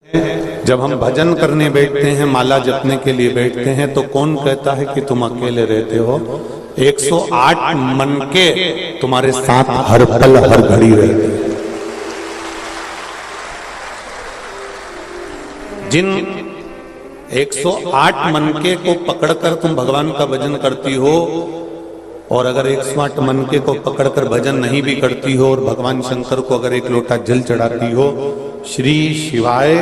जब हम भजन करने बैठते हैं, माला जपने के लिए बैठते हैं, तो कौन कहता है कि तुम अकेले रहते हो? 108 मन के तुम्हारे साथ हर पल हर घड़ी रहते हैं। जिन 108 मनके को पकड़कर तुम भगवान का भजन करती हो, और अगर 108 मनके को पकड़कर भजन नहीं भी करती हो और भगवान शंकर को अगर एक लोटा जल चढ़ाती हो, श्री शिवाय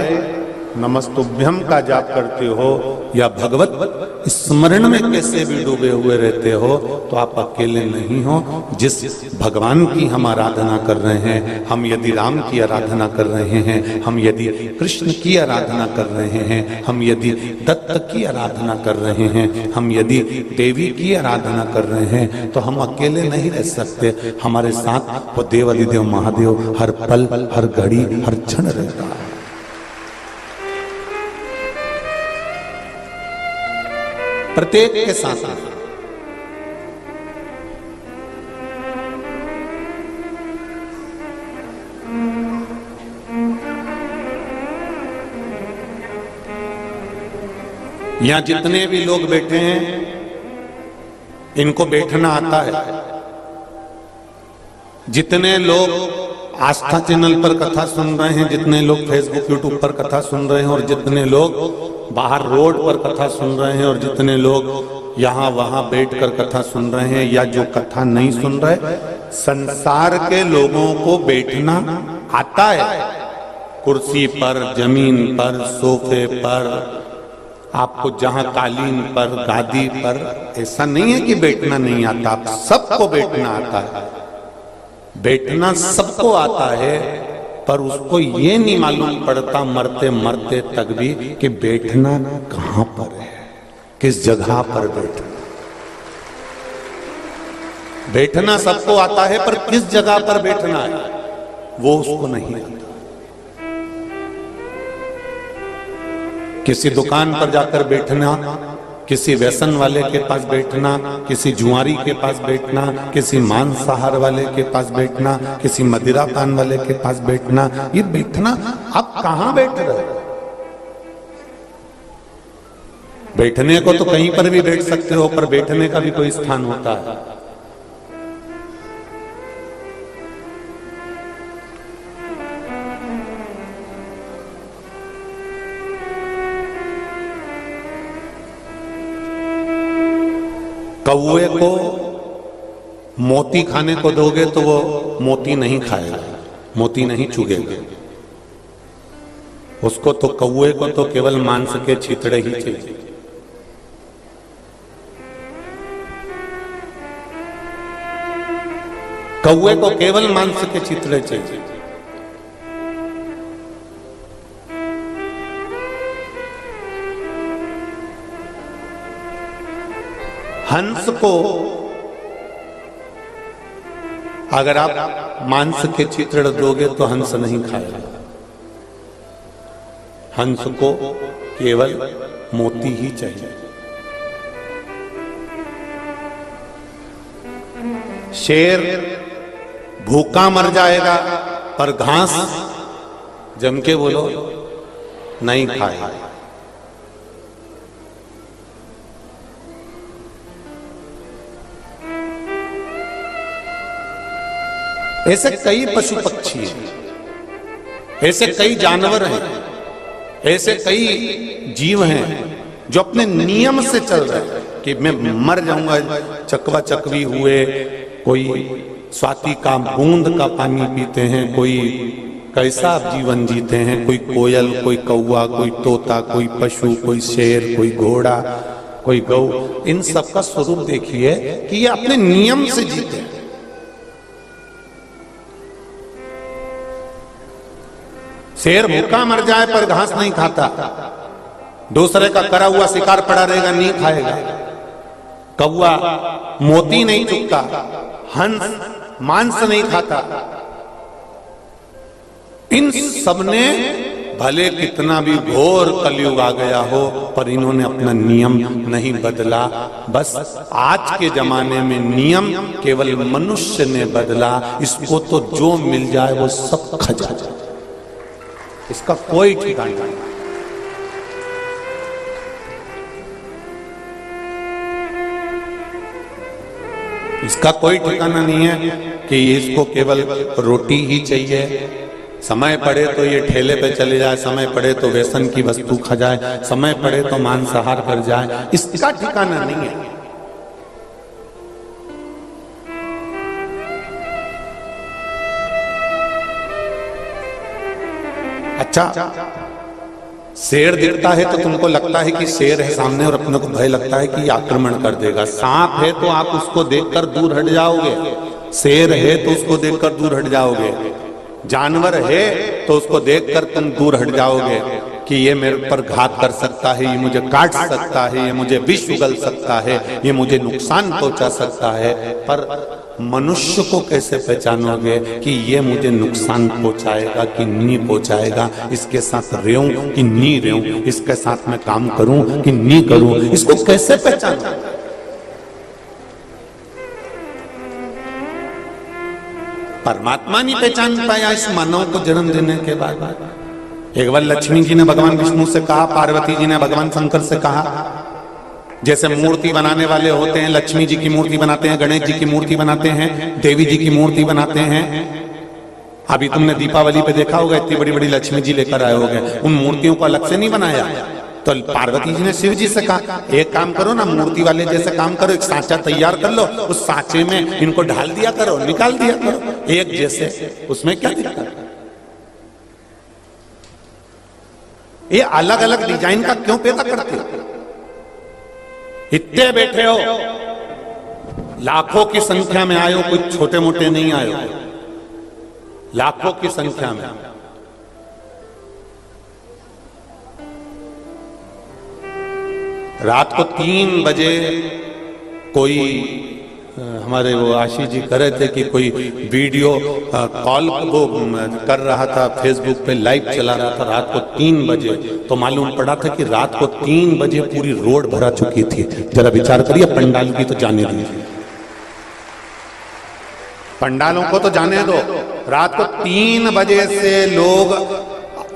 नमस्तुभ्यम का जाप करते हो, या भगवत स्मरण में कैसे भी डूबे हुए रहते हो, तो आप अकेले नहीं हो। जिस भगवान की हम आराधना कर रहे हैं, हम यदि राम की आराधना कर रहे हैं, हम यदि कृष्ण की आराधना कर रहे हैं, हम यदि दत्त की आराधना कर रहे हैं, हम यदि देवी की आराधना कर रहे हैं, तो हम अकेले नहीं रह सकते। हमारे साथ वो देव अधिदेव महादेव हर पल हर घड़ी हर क्षण रहता है। प्रत्येक के साथ यहां जितने भी लोग बैठे हैं, इनको बैठना आता है। जितने लोग आस्था चैनल पर कथा सुन रहे हैं, जितने लोग फेसबुक यूट्यूब पर कथा सुन रहे हैं, और जितने लोग बाहर रोड पर कथा सुन रहे हैं, और जितने लोग यहाँ वहां बैठकर कथा सुन रहे हैं, या जो कथा नहीं सुन रहे, संसार के लोगों को बैठना आता है। कुर्सी पर, जमीन पर, सोफे पर, आपको जहां कालीन पर, गादी पर, ऐसा नहीं है कि बैठना नहीं आता, आप सबको बैठना आता है। बैठना सबको आता है, पर उसको ये नहीं मालूम पड़ता मरते मरते तक भी कि बैठना कहां पर है, किस जगह पर बैठना। बैठना सबको आता है, पर किस जगह पर बैठना है वो उसको नहीं आता। किसी दुकान पर जाकर बैठना, किसी व्यसन वाले के पास बैठना, किसी जुआरी के पास बैठना, किसी मांसाहार वाले के पास बैठना, किसी मदिरा पान वाले के पास बैठना, ये बैठना आप कहां बैठ रहे हो? बैठने को तो कहीं पर भी बैठ सकते हो, पर बैठने का भी कोई स्थान होता है। कौवे को मोती खाने को दोगे तो वो मोती नहीं खाएगा, मोती नहीं चुगेगा। उसको तो, कौवे को तो केवल मांस के छितड़े ही चाहिए। कौवे को केवल मांस के छितड़े चाहिए। हंस को अगर आप मांस के चित्र दोगे तो हंस नहीं खाएगा। हंस को केवल मोती ही चाहिए। शेर भूखा मर जाएगा, पर घास जम के बोलो नहीं खाएगा। ऐसे कई पशु पक्षी हैं, ऐसे कई जानवर हैं, ऐसे कई जीव हैं जो अपने नियम से चल रहे हैं कि मैं मर जाऊंगा। चकवा चकवी हुए, कोई स्वाति का बूंद का पानी पीते हैं, कोई कैसा जीवन जीते हैं, कोई कोयल, कोई कौवा, कोई तोता, कोई पशु, कोई शेर, कोई घोड़ा, कोई गौ। इन सब का स्वरूप देखिए कि ये अपने नियम से जीते हैं। शेर भूखा मर जाए पर घास नहीं खाता, दूसरे का करा हुआ शिकार पड़ा रहेगा, नहीं खाएगा। कौवा मोती नहीं चुगता, हंस मांस नहीं खाता। इन सबने भले कितना भी घोर कलयुग आ गया हो, पर इन्होंने अपना नियम नहीं बदला। बस आज के जमाने में नियम केवल मनुष्य ने बदला। इसको तो जो मिल जाए वो सब खा जाए। इसका कोई ठिकाना नहीं। इसका कोई ठिकाना नहीं है कि इसको केवल रोटी ही चाहिए, समय पड़े तो ये ठेले पे चले जाए, समय पड़े तो व्यसन की वस्तु खा जाए, समय पड़े तो मांसाहार कर जाए, इसका ठिकाना नहीं है। अच्छा, शेर दिखता है तो तुमको लगता है कि शेर है सामने और अपने को भय लगता है कि आक्रमण कर देगा। सांप है तो आप उसको देखकर दूर हट जाओगे, शेर है तो उसको देखकर दूर हट जाओगे, जानवर है तो उसको देखकर तुम दूर हट जाओगे कि ये मेरे पर घात कर सकता है, ये मुझे काट सकता है, ये मुझे विष उगल सकता है, ये मुझे नुकसान पहुंचा सकता है। पर मनुष्य को कैसे पहचानोगे कि ये मुझे नुकसान पहुंचाएगा कि नहीं पहुंचाएगा, इसके साथ रहूं कि नहीं रहूं, इसके साथ मैं काम करूं कि नहीं करूं, इसको कैसे पहचानोगे? परमात्मा नहीं पहचान पाया इस मानव को जन्म देने के बाद। एक बार लक्ष्मी जी ने भगवान विष्णु से कहा, पार्वती जी ने भगवान शंकर से कहा, जैसे मूर्ति बनाने वाले होते हैं, लक्ष्मी जी की मूर्ति बनाते हैं, गणेश जी की मूर्ति बनाते हैं, देवी जी की मूर्ति बनाते हैं। अभी तुमने दीपावली पे देखा होगा, इतनी बड़ी बड़ी लक्ष्मी जी लेकर आए होंगे, उन मूर्तियों को अलग से नहीं बनाया। तो पार्वती जी ने शिव जी से कहा, एक काम करो ना, मूर्ति वाले जैसे काम करो, एक सांचा तैयार कर लो, उस सांचे में इनको ढाल दिया करो, निकाल दिया करो एक जैसे, उसमें क्या दिक्कत? ये अलग अलग डिजाइन का क्यों पैदा करते हो? इतने बैठे हो, लाखों की संख्या में आयो, कुछ छोटे मोटे नहीं आयो, लाखों की संख्या में। रात को 3 बजे कोई हमारे वो आशीष जी कर रहे थे कि कोई वीडियो कॉल वो कर रहा था, फेसबुक पे लाइव चला रहा था रात को 3 बजे, तो मालूम पड़ा था कि रात को 3 बजे पूरी रोड भरा चुकी थी। जरा विचार करिए, पंडाल की तो जाने दीजिए, पंडालों को तो जाने दो, रात को 3 बजे से लोग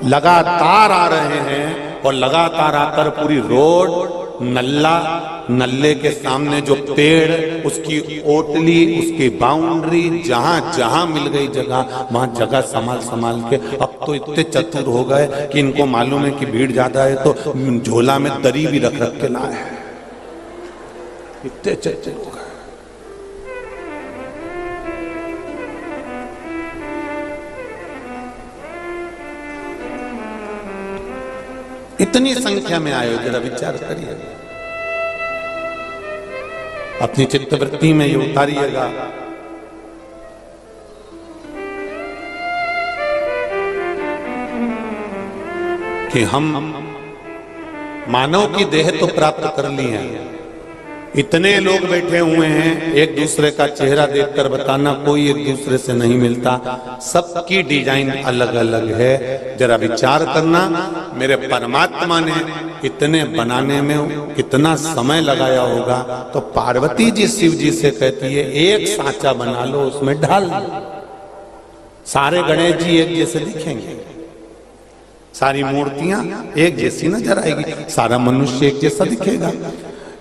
लगातार आ रहे हैं और लगातार आकर पूरी रोड, नल्ले के सामने जो पेड़, उसकी ओटली, उसकी बाउंड्री, जहां जहां मिल गई जगह वहां जगह संभाल संभाल के, अब तो इतने चतुर हो गए कि इनको मालूम है कि भीड़ ज्यादा है तो झोला में दरी भी रख रख के लाए हैं, इतने चतुर हो गए। इतनी संख्या में आयो, जरा विचार करिए, अपनी चित्तवृत्ति में ये उतारिएगा। कि हम मानव की देह तो प्राप्त कर ली है, इतने लोग बैठे हुए हैं, एक दूसरे का चेहरा देखकर बताना कोई एक दूसरे से नहीं मिलता, सबकी डिजाइन अलग अलग है। जरा विचार करना, मेरे परमात्मा ने इतने बनाने में कितना समय लगाया होगा। तो पार्वती जी शिव जी से कहती है, एक सांचा बना लो, उसमें ढाल लो, सारे गणेश जी एक जैसे दिखेंगे, सारी मूर्तियां एक जैसी नजर आएगी, सारा मनुष्य एक जैसा दिखेगा।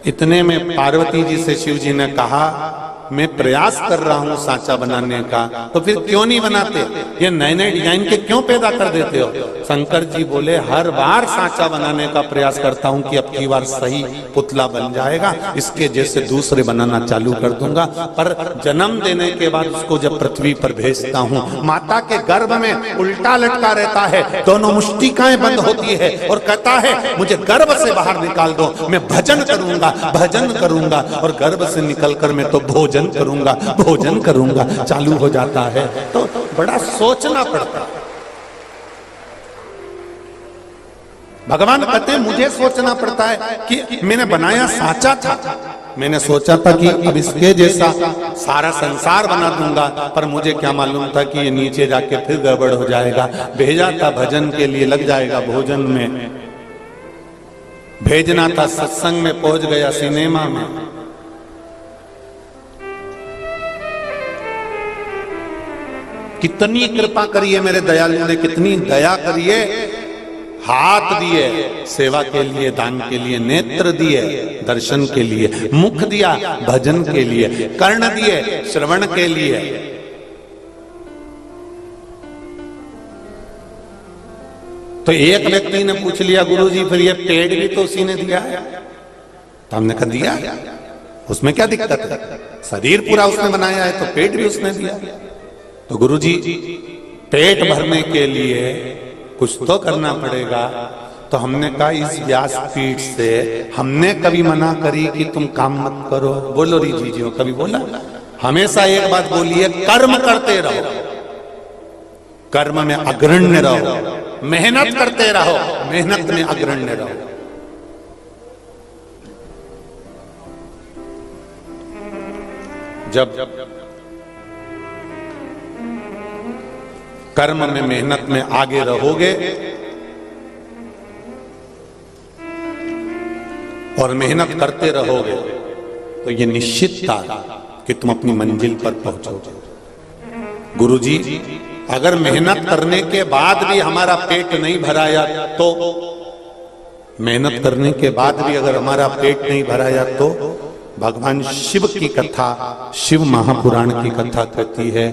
इतने में पार्वती जी से शिव जी ने कहा, मैं प्रयास कर रहा हूं सांचा बनाने का, तो फिर क्यों नहीं बनाते? ये नए नए डिजाइन के क्यों पैदा कर देते हो? शंकर जी बोले, हर बार सांचा बनाने का प्रयास करता हूं कि अब की बार सही पुतला बन जाएगा, इसके जैसे दूसरे बनाना चालू कर दूंगा। पर जन्म देने के बाद उसको जब पृथ्वी पर भेजता हूं, माता के गर्भ में उल्टा लटका रहता है, दोनों मुष्टिकाएं बंद होती है और कहता है, मुझे गर्भ से बाहर निकाल दो, मैं भजन करूंगा, भजन करूंगा, और गर्भ से निकलकर मैं तो भोजन करूंगा, भोजन करूंगा चालू हो जाता है। तो बड़ा सोचना पड़ता है। भगवान कहते हैं, मुझे सोचना पड़ता है कि मैंने बनाया सांचा था, मैंने सोचा था कि अब इसके जैसा सारा संसार बना दूंगा, पर मुझे क्या मालूम था कि ये नीचे जाके फिर गड़बड़ हो जाएगा। भेजा था भजन के लिए, लग जाएगा भोजन में, भेजना था सत्संग में, पहुंच गया सिनेमा में। कितनी कृपा करी है मेरे दयालु ने, कितनी दया करी है। हाथ दिए सेवा के लिए, दान के लिए, नेत्र दिए दर्शन के लिए, मुख दिया भजन के लिए, कर्ण दिए श्रवण के लिए। तो एक व्यक्ति ने पूछ लिया, गुरुजी फिर ये पेड़ भी तो उसी ने दिया है। तो हमने कहा दिया, उसमें क्या दिक्कत है, शरीर पूरा उसने बनाया है तो पेट भी उसने दिया। तो गुरुजी पेट भरने के लिए कुछ तो करना पड़ेगा। तो हमने कहा इस व्यासपीठ से हमने कभी मना करी कि तुम काम मत करो? बोलो रीजी जी, कभी बोला? हमेशा एक बात बोलिए, कर्म करते रहो, कर्म में अग्रण्य रहो, मेहनत करते रहो, मेहनत में अग्रण्य रहो। जब कर्म में मेहनत में आगे रहोगे और मेहनत करते रहोगे तो ये निश्चित था कि तुम अपनी मंजिल पर पहुंचोगे। गुरुजी अगर मेहनत करने के बाद भी हमारा पेट नहीं भराया तो, मेहनत करने के बाद भी अगर हमारा पेट नहीं भराया तो भगवान शिव की कथा, शिव महापुराण की कथा कहती है,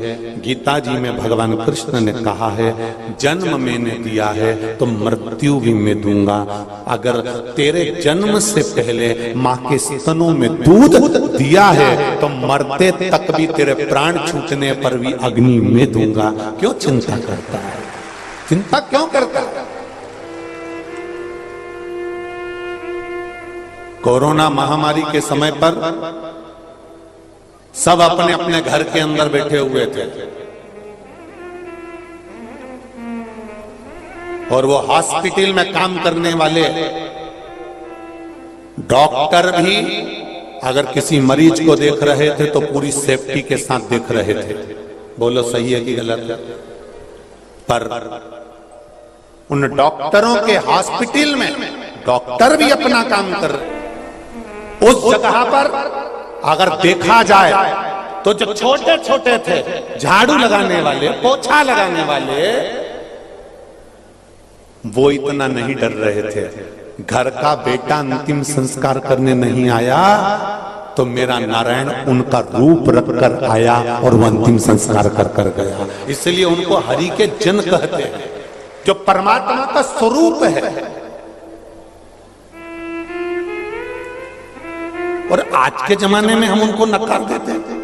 गीता जी में भगवान कृष्ण ने कहा है, जन्म मैंने दिया है तो मृत्यु भी मैं दूंगा। अगर तेरे जन्म से पहले माँ के स्तनों में दूध दिया है तो मरते तक भी तेरे प्राण छूटने पर भी अग्नि में दूंगा। क्यों चिंता करता है, चिंता क्यों करता है? कोरोना महामारी के समय पर सब अपने अपने घर के अंदर बैठे हुए थे और वो हॉस्पिटल में काम करने वाले डॉक्टर भी अगर किसी मरीज को देख रहे थे तो पूरी सेफ्टी के साथ देख रहे थे। बोलो सही है कि गलत है? पर उन डॉक्टरों के हॉस्पिटल में डॉक्टर भी अपना काम कर रहे, उस जगह पर अगर देखा जाए तो जो छोटे छोटे थे झाड़ू लगाने वाले, पोछा लगाने वाले, वो इतना नहीं डर रहे थे। घर का बेटा अंतिम संस्कार करने नहीं आया तो मेरा नारायण उनका रूप रखकर आया और वो अंतिम संस्कार कर कर गया। इसलिए उनको हरि के जन कहते हैं, जो परमात्मा का स्वरूप है। और आज के जमाने में हम उनको नकार देते हैं।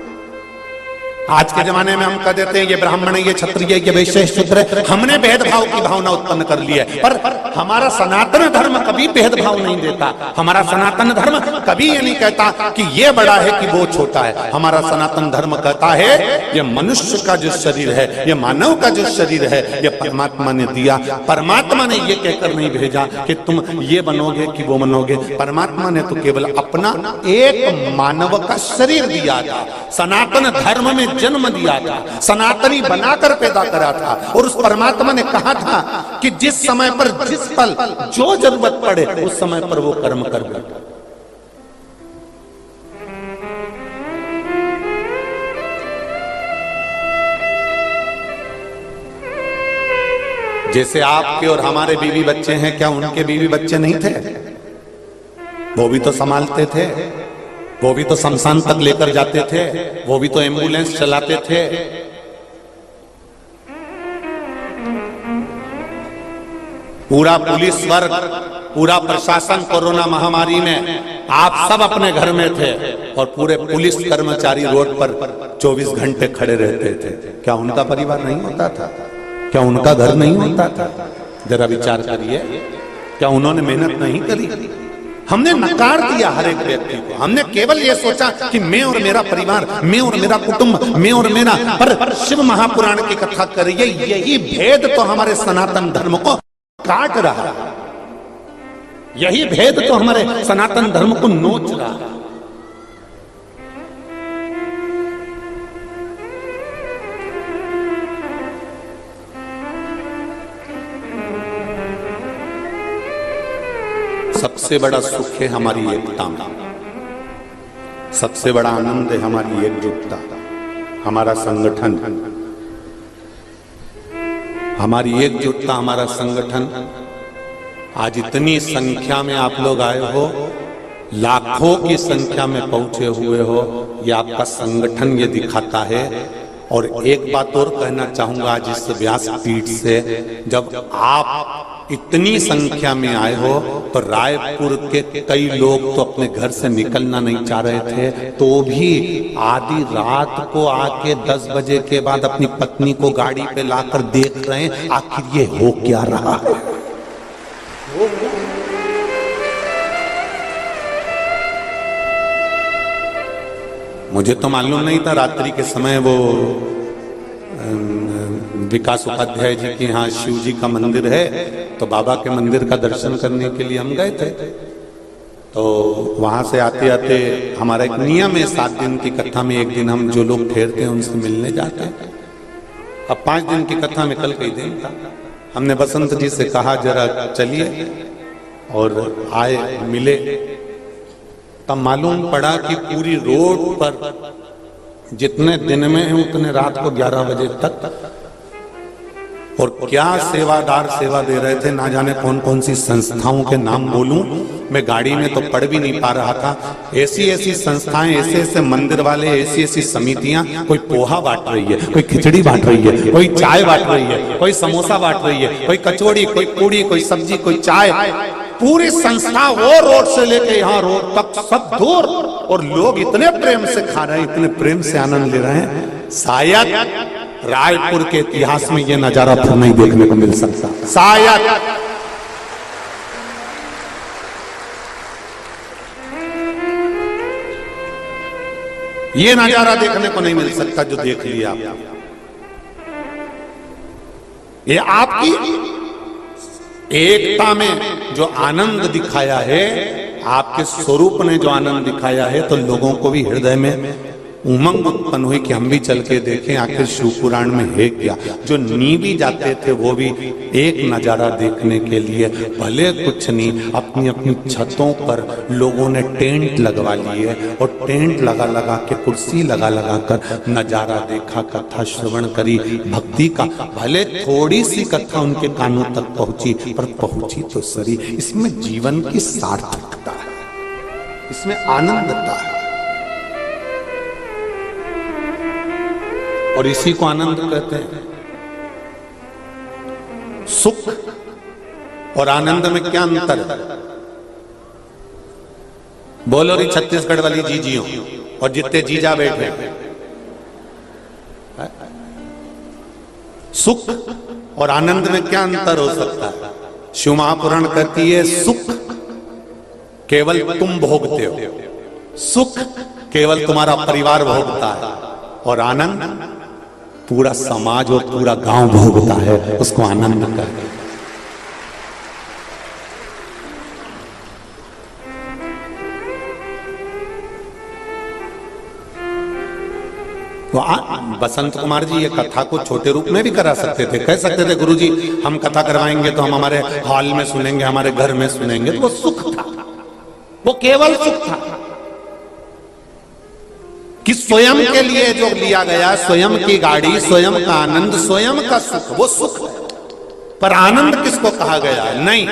आज के जमाने में हम कह देते हैं ये ब्राह्मण है, ये क्षत्रिय है, ये वैश्य शूद्र है। हमने भेदभाव की भावना उत्पन्न कर ली है, पर हमारा सनातन धर्म कभी भेदभाव नहीं देता। हमारा सनातन धर्म कभी ये नहीं कहता कि ये बड़ा है कि वो छोटा है। हमारा सनातन धर्म कहता है ये मनुष्य का जो शरीर है, ये मानव का जो शरीर है, ये परमात्मा ने दिया। परमात्मा ने ये कहकर नहीं भेजा कि तुम ये बनोगे कि वो बनोगे। परमात्मा ने तो केवल अपना एक मानव का शरीर दिया था, सनातन धर्म में जन्म दिया था, सनातनी बनाकर पैदा करा था। और उस परमात्मा ने कहा था कि जिस समय पर, जिस पल जो जरूरत पड़े उस समय पर वो कर्म कर बैठा। जैसे आपके और हमारे बीवी बच्चे हैं, क्या उनके बीवी बच्चे नहीं थे? वो भी तो संभालते थे, वो भी तो शमशान तक लेकर जाते थे, वो भी तो एम्बुलेंस चलाते थे। पूरा पुलिस वर्ग, पूरा प्रशासन कोरोना महामारी में आप सब अपने घर में थे और पूरे पुलिस कर्मचारी रोड पर 24 घंटे खड़े रहते थे। क्या उनका परिवार नहीं होता था? क्या उनका घर नहीं होता था? जरा विचार करिए, क्या उन्होंने मेहनत नहीं करी? हमने नकार दिया हर एक व्यक्ति को। हमने केवल ये सोचा कि मैं और मेरा परिवार, मैं और मेरा कुटुंब, मैं और मेरा। पर शिव महापुराण की कथा करिए, यही भेद तो हमारे सनातन धर्म को काट रहा है, यही भेद तो हमारे सनातन धर्म को नोच रहा है। सबसे बड़ा सुख है हमारी एकता में, सबसे बड़ा आनंद है हमारी एकजुटता, हमारा संगठन। हमारी एकजुटता, हमारा संगठन, आज इतनी संख्या में आप लोग आए हो, लाखों की संख्या में पहुंचे हुए हो, ये आपका संगठन ये दिखाता है। और एक बात और कहना चाहूंगा आज इस व्यासपीठ से, जब आप इतनी संख्या में आए हो तो रायपुर के कई लोग तो अपने घर से निकलना नहीं चाह रहे थे, तो भी आधी रात को आके 10 बजे के बाद अपनी पत्नी को गाड़ी पे लाकर देख रहे हैं आखिर ये हो क्या रहा है। मुझे तो मालूम नहीं था, रात्रि के समय वो विकास उपाध्याय जी के यहाँ शिव जी का मंदिर है, तो बाबा के मंदिर का दर्शन करने के लिए हम गए थे। तो वहां से आते आते हमारा एक नियम है, 7 दिन की कथा में एक दिन हम जो लोग ठहरते हैं उनसे मिलने जाते हैं। अब 5 दिन की कथा में कल का ही दिन था। हमने बसंत जी से कहा जरा चलिए, और आए, मिले। तब मालूम पड़ा कि पूरी रोड पर जितने दिन में है उतने रात को 11 बजे तक, और क्या सेवादार सेवा दे रहे थे, ना जाने कौन कौन सी संस्थाओं के नाम बोलूं, मैं गाड़ी में तो पढ़ भी नहीं पा रहा था। ऐसी ऐसी संस्थाएं, ऐसे ऐसे मंदिर वाले, ऐसी ऐसी समितियां, कोई पोहा बांट रही है, कोई खिचड़ी बांट रही है, कोई चाय बांट रही है, कोई समोसा बांट रही है, कोई कचौड़ी, कोई पूड़ी, कोई सब्जी, कोई चाय, पूरी संस्था वो रोड से लेके यहाँ रोड तक सब दूर, और लोग इतने प्रेम से खा रहे हैं, इतने प्रेम से आनंद ले रहे हैं। शायद रायपुर के इतिहास में ये नजारा फिर नहीं देखने को मिल सकता, शायद। ये नजारा देखने को नहीं मिल सकता जो देख लिया आप। ये आपकी एकता में जो आनंद दिखाया है, आपके स्वरूप ने जो आनंद दिखाया है, तो लोगों को भी हृदय में उमंग उत्पन्न हुई कि हम भी चल के देखें आखिर शिव पुराण में है क्या। जो नी भी जाते थे वो भी एक नजारा देखने के लिए, भले कुछ नहीं, अपनी अपनी छतों पर लोगों ने टेंट लगवा लिए, और टेंट लगा लगा के, कुर्सी लगा लगा कर नजारा देखा, कथा श्रवण करी, भक्ति का। भले थोड़ी सी कथा उनके कानों तक पहुंची, पर पहुंची तो सही। इसमें जीवन की सार्थकता है, इसमें आनंदता है, और इसी को आनंद कहते हैं। सुख और आनंद में क्या अंतर है? बोलो री छत्तीसगढ़ वाली जीजियों, और जितने जीजा बैठे, सुख और आनंद में क्या अंतर हो सकता है? शिव महापुराण कहती है सुख केवल तुम भोगते हो, सुख केवल तुम्हारा परिवार भोगता है, और आनंद पूरा समाज और पूरा गांव भोगता है, उसको आनंद कहते हैं। तो बसंत कुमार जी ये कथा को छोटे रूप में भी करा सकते थे, कह सकते थे गुरुजी हम कथा करवाएंगे तो हम हमारे हॉल में सुनेंगे, हमारे घर में सुनेंगे, तो वो सुख था, वो केवल सुख था कि स्वयं के लिए जो लिया गया, स्वयं की गाड़ी, स्वयं का आनंद, स्वयं का सुख, वो सुख है। पर आनंद किसको कहा गया? नहीं,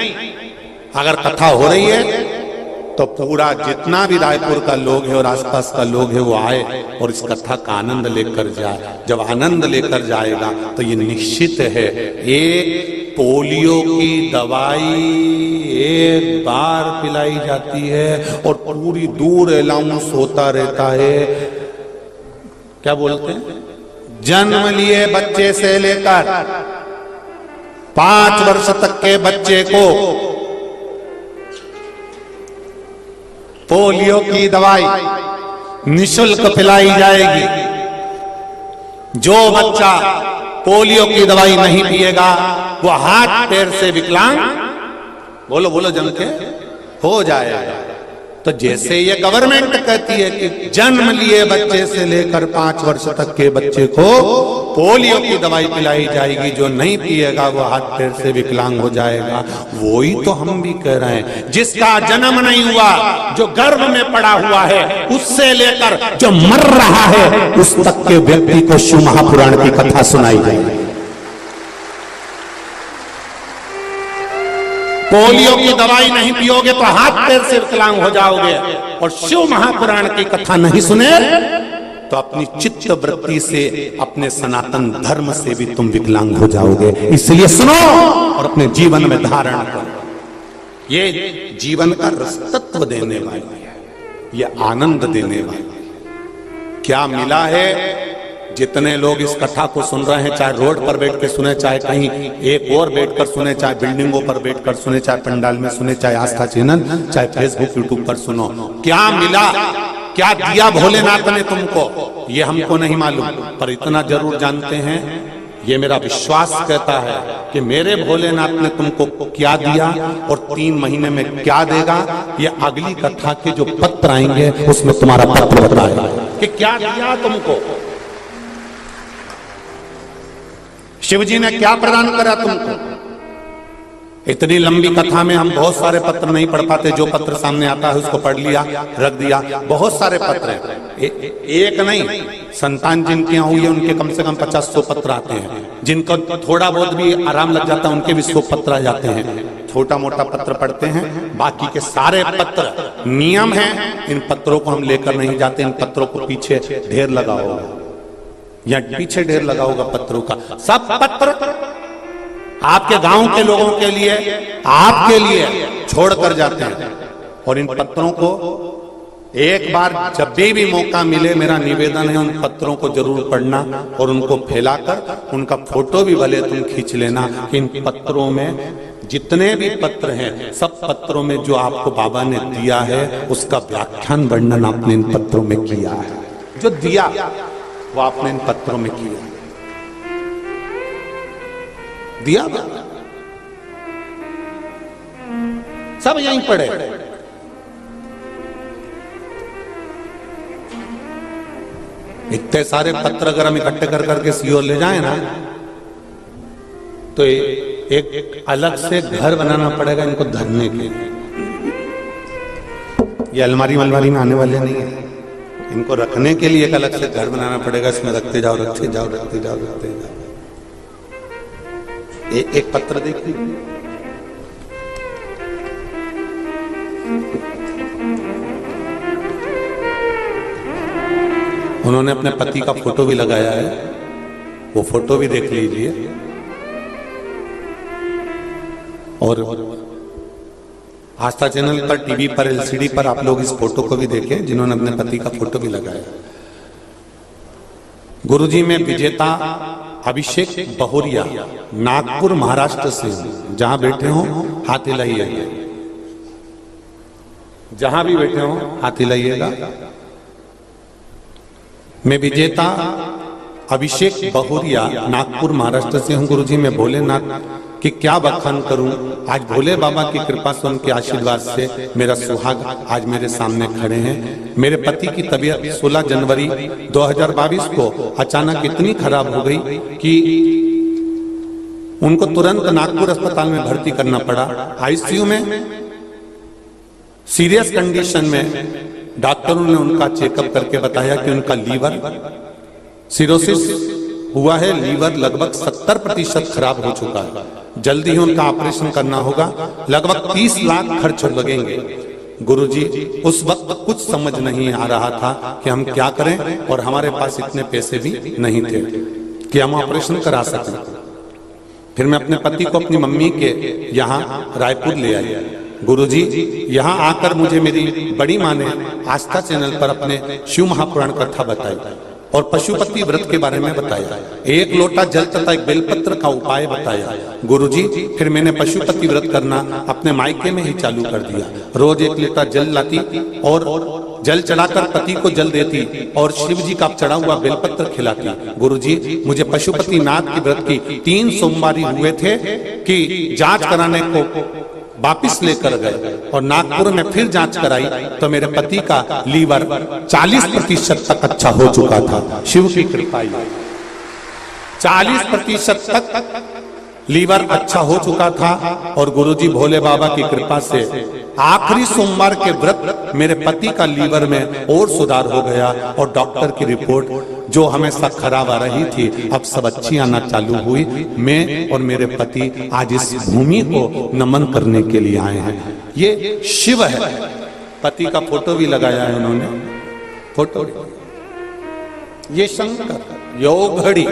अगर कथा हो रही है तो पूरा जितना भी रायपुर का लोग है और आसपास का लोग है वो आए और इस कथा का आनंद लेकर जाए। जब आनंद लेकर जाएगा तो ये निश्चित है, एक पोलियो की दवाई एक बार पिलाई जाती है और पूरी दूर अलाउंस होता रहता है। क्या बोलते हैं? जन्म लिए बच्चे से लेकर 5 वर्ष तक के बच्चे को पोलियो की दवाई निशुल्क पिलाई जाएगी। जो बच्चा पोलियो की दवाई नहीं पिएगा वो हाथ पैर से विकलांग, बोलो बोलो जम के, हो जाएगा। तो जैसे ये गवर्नमेंट कहती है कि जन्म लिए बच्चे से लेकर 5 वर्ष तक के बच्चे को पोलियो की दवाई पिलाई जाएगी, जो नहीं पिएगा वो हाथ पैर से विकलांग हो जाएगा, वही तो हम भी कह रहे हैं। जिसका जन्म नहीं हुआ, जो गर्भ में पड़ा हुआ है, उससे लेकर जो मर रहा है उस तक के व्यक्ति को शिव महापुराण की कथा सुनाई जाएगी। पोलियो की दवाई नहीं पियोगे तो हाथ पैर से विकलांग हो जाओगे, और शिव महापुराण की कथा नहीं सुने तो अपनी चित्त वृत्ति से अपने सनातन धर्म से भी तुम विकलांग हो जाओगे। इसलिए सुनो और अपने जीवन में धारण करो। ये जीवन का रसतत्व देने वाली है, ये आनंद देने वाली है। क्या मिला है? जितने लोग इस कथा को सुन रहे हैं, चाहे रोड पर बैठ के सुने, चाहे कहीं एक और बैठकर सुने, चाहे बिल्डिंगों पर बैठकर सुने, चाहे पंडाल में सुने, चाहे आस्था चैनल, चाहे फेसबुक यूट्यूब पर सुनो, क्या मिला, क्या दिया भोलेनाथ ने तुमको, ये हमको नहीं मालूम, पर इतना जरूर जानते हैं, ये मेरा विश्वास कहता है कि मेरे भोलेनाथ ने तुमको क्या दिया और 3 महीने में क्या देगा, ये अगली कथा के जो पत्र आएंगे उसमें तुम्हारा पत्र बताएगा कि क्या दिया तुमको, शिवजी ने क्या प्रदान करा तुमको। इतनी लंबी कथा में हम बहुत सारे पत्र नहीं पढ़ पाते, जो पत्र सामने आता है उसको पढ़ लिया, रख दिया। बहुत सारे पत्र हैं, एक नहीं, संतान जिनकी हुई है उनके कम से कम 50-100 पत्र आते हैं, जिनको थोड़ा बहुत भी आराम लग जाता है उनके भी 100 पत्र आ जाते हैं। छोटा मोटा पत्र पढ़ते हैं, बाकी के सारे पत्र नियम है, इन पत्रों को हम लेकर नहीं जाते, इन पत्रों को पीछे ढेर लगा होगा, या पीछे ढेर लगा होगा पत्रों का। सब पत्र आपके गांव के लोगों के लिए, आपके लिए छोड़ कर जाते हैं, और इन पत्रों को एक बार जब भी मौका मिले, मेरा निवेदन है उन पत्रों को जरूर पढ़ना और उनको फैलाकर उनका फोटो भी भले तुम खींच लेना कि इन पत्रों में जितने भी पत्र हैं, सब पत्रों में जो आपको बाबा ने दिया है उसका व्याख्यान वर्णन आपने इन पत्रों में किया है, जो दिया वो आपने इन पत्रों में किया दिया, सब यहीं पड़े। इतने सारे पत्र अगर हम इकट्ठे कर करके सीओर ले जाए ना, तो एक अलग से घर बनाना पड़ेगा इनको धरने के लिए। ये अलमारी मलमारी में आने वाले नहीं है, इनको रखने के लिए एक अलग से घर बनाना पड़ेगा, इसमें रखते जाओ रखते जाओ रखते जाओ रखते जाओ। एक पत्र देखिए, उन्होंने अपने पति का फोटो भी लगाया है, वो फोटो भी देख लीजिए। और आस्था चैनल पर, टीवी पर, एलसीडी पर आप लोग इस फोटो को भी देखें, जिन्होंने अपने पति का फोटो भी लगाया। गुरुजी में विजेता अभिषेक बहुरिया, नागपुर महाराष्ट्र से, जहां बैठे हो हाथ हिलाइए, जहां भी बैठे हो हाथ हिलाइएगा। मैं विजेता अभिषेक बहुरिया नागपुर महाराष्ट्र से हूं। गुरुजी मैं भोलेनाथ कि क्या बखान करूं, आज भोले बाबा की कृपा से, उनके आशीर्वाद से मेरा सुहाग आज मेरे सामने खड़े हैं। मेरे पति की तबीयत 16 जनवरी 2022 को अचानक इतनी खराब हो गई कि उनको तुरंत नागपुर अस्पताल में भर्ती करना पड़ा। आईसीयू में सीरियस कंडीशन में डॉक्टरों ने उनका चेकअप करके बताया कि उनका लीवर सिरोसिस हुआ है, लीवर लगभग 70% खराब हो चुका है, जल्दी ही उनका ऑपरेशन करना होगा, लगभग 30 लाख खर्च लगेंगे। गुरुजी उस वक्त कुछ समझ नहीं आ रहा था कि हम क्या करें, और हमारे पास इतने पैसे भी नहीं थे कि हम ऑपरेशन करा सकें। फिर मैं अपने पति को अपनी मम्मी के यहाँ रायपुर ले आई। गुरुजी यहाँ आकर मुझे मेरी बड़ी माँ ने आस्था चैनल पर अपने शिव महापुराण कथा बताई और पशुपति व्रत के बारे में बताया, 1 लोटा जल तथा 1 बेलपत्र का उपाय बताया। गुरुजी फिर मैंने पशुपति व्रत करना अपने मायके में ही चालू कर दिया। रोज 1 लीटर जल लाती और जल चढ़ाकर पति को जल देती और शिव जी का चढ़ा हुआ बेलपत्र खिलाती। गुरुजी मुझे पशुपति नाथ की व्रत की 3 सोमवारी हुए थे कि जांच कराने को वापिस लेकर गए और नागपुर में फिर जांच कराई तो मेरे पति का लीवर 40% तक अच्छा हो चुका था। शिव की कृपा, 40% तक लीवर अच्छा हो चुका था और गुरुजी भोले बाबा की कृपा से आखिरी सोमवार के व्रत मेरे पति का लीवर में और सुधार हो गया और डॉक्टर की रिपोर्ट जो हमेशा खराब आ रही थी अब सब अच्छी आना चालू हुई। मैं और मेरे पति आज इस भूमि को नमन करने के लिए आए हैं। ये शिव है, पति का फोटो भी लगाया है उन्होंने, फोटो। ये शंकर योग घड़ी,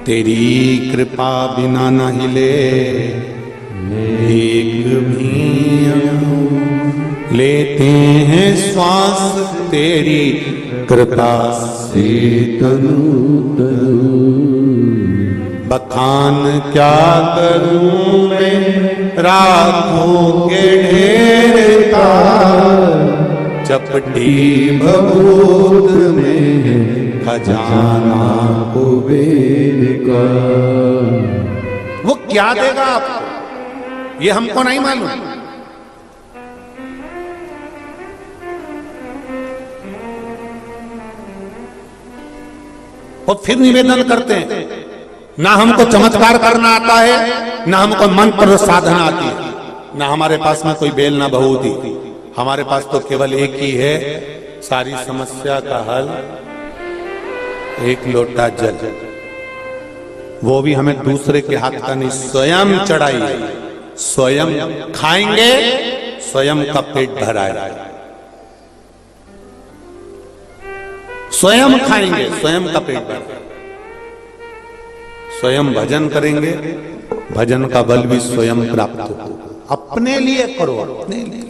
तेरी कृपा बिना न हिले एक भी लेते हैं श्वास तेरी कृपा से तनु बखान क्या करूं मैं राखों के ढेर का चपटी भभूत में खजाना कुबेर का। वो क्या देगा आपको ये हमको नहीं मालूम। और फिर निवेदन करते हैं, ना हमको चमत्कार करना आता है, ना हमको मंत्र साधना आती है, ना हमारे पास में कोई बेल ना बहुती, हमारे पास तो केवल एक ही है सारी समस्या का हल, एक लोटा जल। वो भी हमें दूसरे के हाथ का नहीं, स्वयं चढ़ाइए, स्वयं खाएंगे, स्वयं का पेट भराएगा, स्वयं खाएंगे, स्वयं का पेट भराएगा, स्वयं भजन करेंगे, भजन का बल भी स्वयं प्राप्त हो। अपने लिए करो, अपने लिए,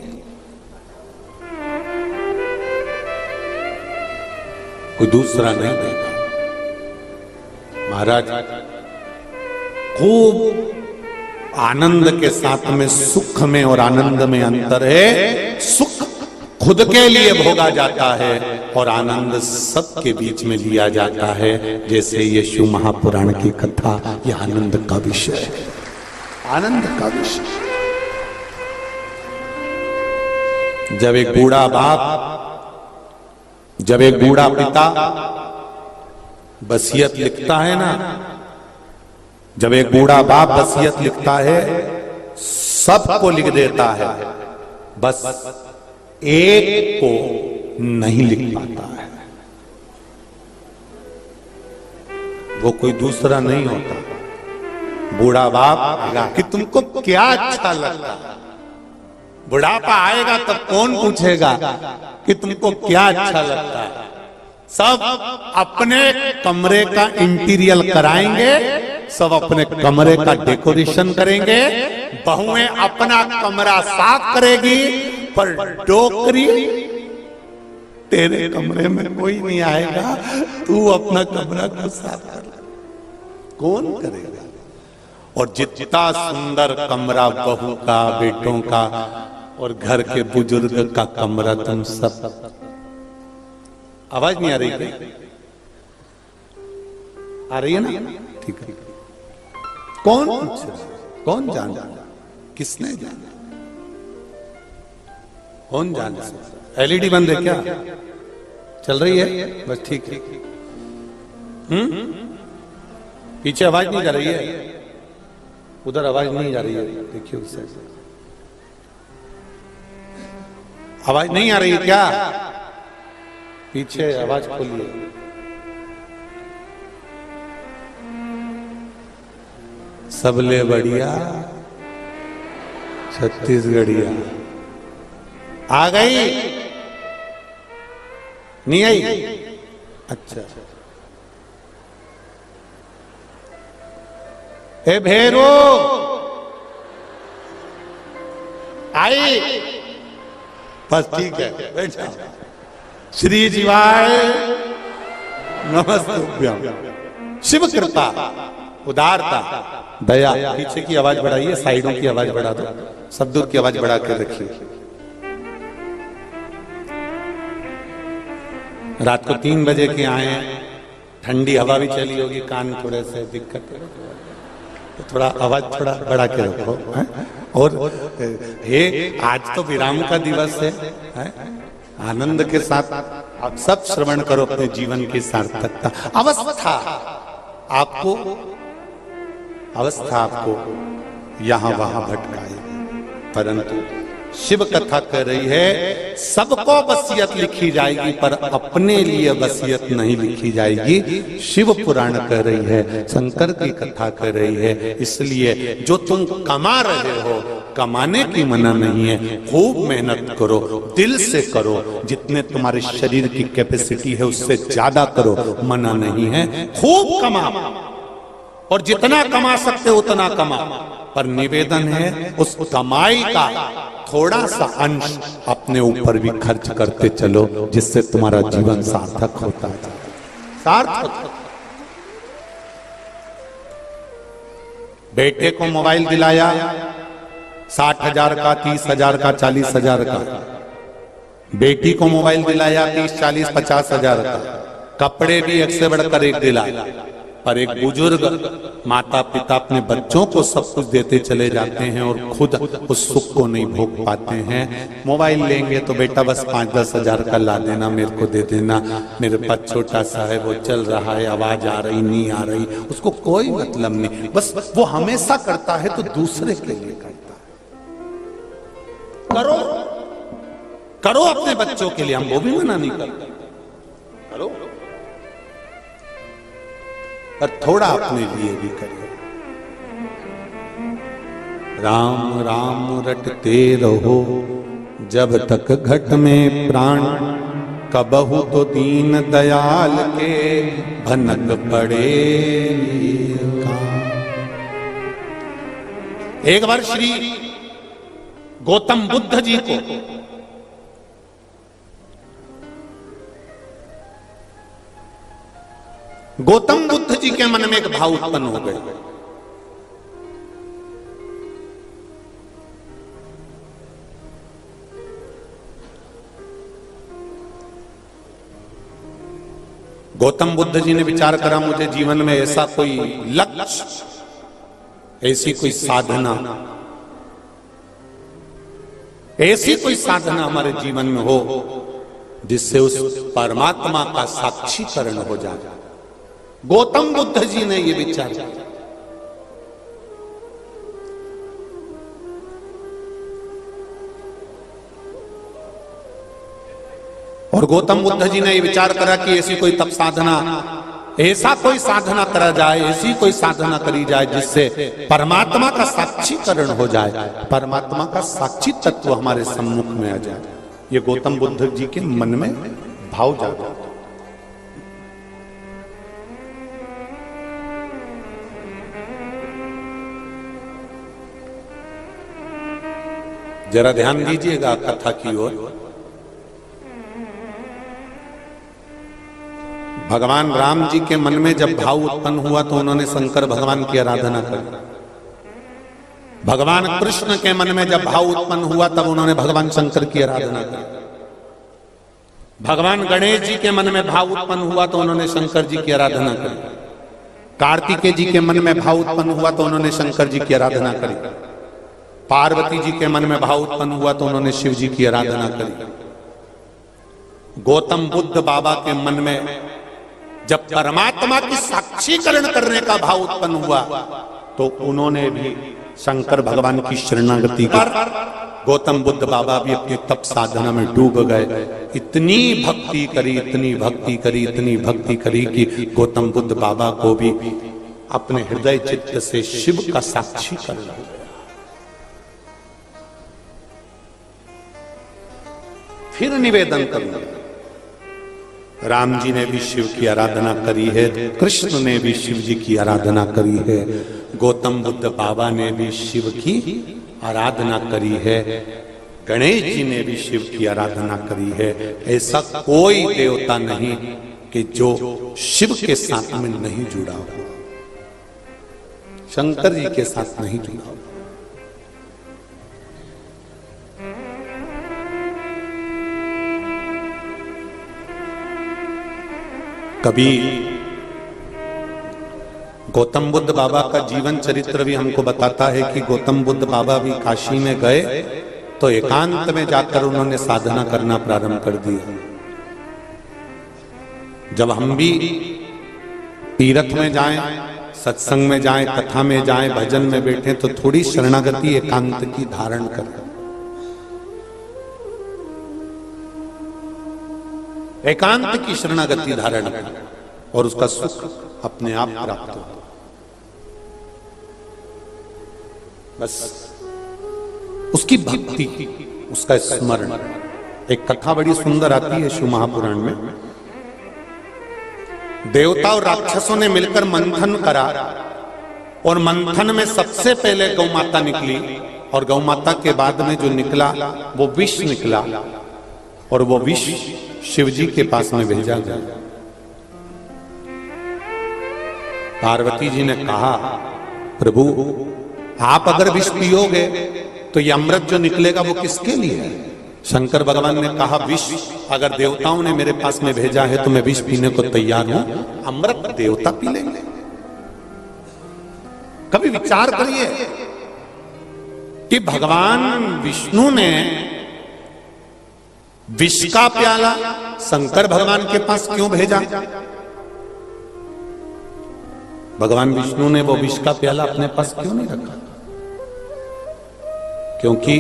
कोई दूसरा नहीं देगा। महाराज खूब आनंद के साथ में सुख में और आनंद में अंतर है। सुख खुद के लिए भोगा जाता है और आनंद सबके बीच में लिया जाता है। जैसे ये शिव महापुराण की कथा, यह आनंद का विषय है, आनंद का विषय। जब एक बूढ़ा बाप, जब एक बूढ़ा पिता वसीयत लिखता है ना, जब एक बूढ़ा बाप वसीयत लिखता है, सबको लिख देता है, बस एक को नहीं लिख पाता है। वो कोई दूसरा नहीं होता। बूढ़ा बाप कि तुमको क्या अच्छा लगता है, बुढ़ापा आएगा तब कौन पूछेगा कि तुमको क्या अच्छा लगता है। सब अपने कमरे का इंटीरियर कराएंगे, सब अपने कमरे का डेकोरेशन करेंगे, बहुएं अपना कमरा साफ करेगी, पर डोकरी तेरे कमरे में कोई नहीं आएगा, तू अपना कमरा को साफ कर। कौन करेगा? और जितना सुंदर कमरा बहू का, बेटों का और घर के बुजुर्ग का कमरा, तुम सब, आवाज नहीं आ रही क्या? आ रही है ना? ठीक है। कौन पूछ रहा? कौन जाना? किसने जाना? कौन जाना? एलईडी बंद है क्या? चल रही है? बस ठीक है। पीछे आवाज नहीं जा रही है, उधर आवाज नहीं जा रही है, देखिए उस साइड से आवाज नहीं आ रही है क्या? पीछे आवाज खोलिए। सबले बढ़िया छत्तीसगढ़िया आ गई, नहीं आई? अच्छा। ए भेरो आई, बस ठीक है, बैठा। श्री जीवाय नमस्तुभ्यं। शिव कृपा, उदारता, दया। पीछे की आवाज बढ़ाइए, साइडों की आवाज बढ़ा दो, सब दूर की आवाज बढ़ा के रखिए। रात को 3 बजे के आए, ठंडी हवा भी चली होगी, कान थोड़े से दिक्कत है, तो थोड़ा आवाज थोड़ा बढ़ा के रखो। और हे, आज तो विराम का दिवस है, आनंद के साथ आप सब श्रवण करो अपने जीवन की सार्थकता। अवस्था आपको अवस्था आपको यहां वहां भटकाएगी, परंतु शिव कथा कह रही है सबको वसीयत लिखी जाएगी पर अपने लिए वसीयत नहीं लिखी जाएगी। शिव पुराण कह रही है, शंकर की कथा कह रही है। इसलिए जो तुम कमा रहे हो, कमाने की मना नहीं है, खूब मेहनत करो, दिल से करो, जितने तुम्हारे शरीर की कैपेसिटी है उससे ज्यादा करो, मना नहीं है। खूब कमा और जितना कमा सकते उतना कमा, पर निवेदन है उस कमाई का थोड़ा सा अंश अपने ऊपर भी खर्च करते चलो, जिससे तुम्हारा जीवन सार्थक होता है। सार्थक। बेटे को मोबाइल दिलाया 60,000 का, 30,000 का, 40,000 का। बेटी को मोबाइल दिलाया 30, 40, 50,000 का। कपड़े भी एक से बढ़कर एक दिलाया। पर एक बुजुर्ग माता पिता अपने बच्चों को सब कुछ देते चले जाते हैं और खुद उस सुख को नहीं भोग पाते हैं। मोबाइल लेंगे तो बेटा बस 5-10 हजार का ला देना, मेरे को दे देना, मेरे पास छोटा सा है, वो चल रहा है, आवाज आ रही नहीं आ रही, उसको कोई मतलब नहीं। बस वो हमेशा करता है तो दूसरे के लिए करता है। करो करो अपने बच्चों के लिए, हम वो भी मना नहीं करते, करो, पर थोड़ा अपने लिए भी करिए। राम राम रटते रहो जब तक घट में प्राण, कबहु तो दीन दयाल के भनक पड़े। एक बार श्री गौतम बुद्ध जी को गौतम बुद्ध जी के मन में एक भाव उत्पन्न हो गए। गौतम बुद्ध जी ने विचार करा, मुझे जीवन में ऐसा कोई लक्ष्य, ऐसी कोई साधना, ऐसी कोई साधना हमारे जीवन में हो जिससे उस परमात्मा का साक्षीकरण हो जाए। गौतम बुद्ध जी ने यह विचार किया। और गौतम बुद्ध जी ने यह विचार करा कि ऐसी कोई तप साधना, ऐसा कोई साधना करा जाए, ऐसी कोई साधना करी जाए जिससे परमात्मा का साक्षीकरण हो जाए, परमात्मा का साक्षी तत्व हमारे सम्मुख में आ जाए। ये गौतम बुद्ध जी के मन में भाव जागा। जरा ध्यान दीजिएगा कथा की ओर। भगवान राम जी के मन में जब भाव उत्पन्न हुआ तो उन्होंने शंकर भगवान की आराधना करी। भगवान कृष्ण के मन में जब भाव उत्पन्न हुआ तब उन्होंने भगवान शंकर की आराधना की। भगवान गणेश जी के मन में भाव उत्पन्न हुआ तो उन्होंने शंकर जी की आराधना करी। कार्तिकेय जी के मन में भाव उत्पन्न हुआ तो उन्होंने शंकर जी की आराधना करी। पार्वती जी के मन में भाव उत्पन्न हुआ तो उन्होंने शिव जी की आराधना करी। गौतम बुद्ध बाबा के मन में जब परमात्मा की साक्षीकरण करने का भाव उत्पन्न हुआ तो उन्होंने भी शंकर भगवान की शरणागति कर गौतम बुद्ध बाबा भी अपनी तप साधना में डूब गए। इतनी भक्ति करी, इतनी भक्ति करी, इतनी भक्ति करी कि गौतम बुद्ध बाबा को भी अपने हृदय चित्त से शिव का साक्षीकरण हो गया। फिर निवेदन करूंगा, राम जी ने भी शिव की आराधना करी है, कृष्ण ने भी शिव जी की आराधना करी है, गौतम बुद्ध बाबा ने भी शिव की आराधना करी है, गणेश जी ने भी शिव की आराधना करी है। ऐसा कोई देवता नहीं कि जो शिव के साथ में नहीं जुड़ा हो, शंकर जी के साथ नहीं जुड़ा हो। कभी गौतम बुद्ध बाबा का जीवन चरित्र भी हमको बताता है कि गौतम बुद्ध बाबा भी काशी में गए तो एकांत में जाकर उन्होंने साधना करना प्रारंभ कर दिया। जब हम भी तीर्थ में जाएं, सत्संग में जाएं, कथा में जाएं, भजन में बैठे तो थोड़ी शरणागति एकांत की धारण करें। एकांत की शरणागति धारण करें और उसका सुख अपने आप प्राप्त हो। बस उसकी भक्ति, उसका स्मरण। एक कथा बड़ी सुंदर आती है शिव महापुराण में। देवता और राक्षसों ने मिलकर मंथन करा और मंथन में सबसे पहले गौ माता निकली और गौ माता के बाद में जो निकला वो विष निकला और वो विष शिव जी के पास में भेजा गया। पार्वती जी ने कहा, प्रभु आप अगर विष पियोगे तो ये अमृत जो निकलेगा वो किसके लिए है? शंकर भगवान ने कहा, विष अगर देवताओं ने मेरे पास में भेजा है तो मैं विष पीने को तैयार हूं, अमृत देवता पी लेंगे। कभी विचार करिए कि भगवान विष्णु ने विष का प्याला शंकर भगवान के पास क्यों भेजा? भगवान विष्णु ने वो विष का प्याला अपने पास क्यों नहीं रखा? क्योंकि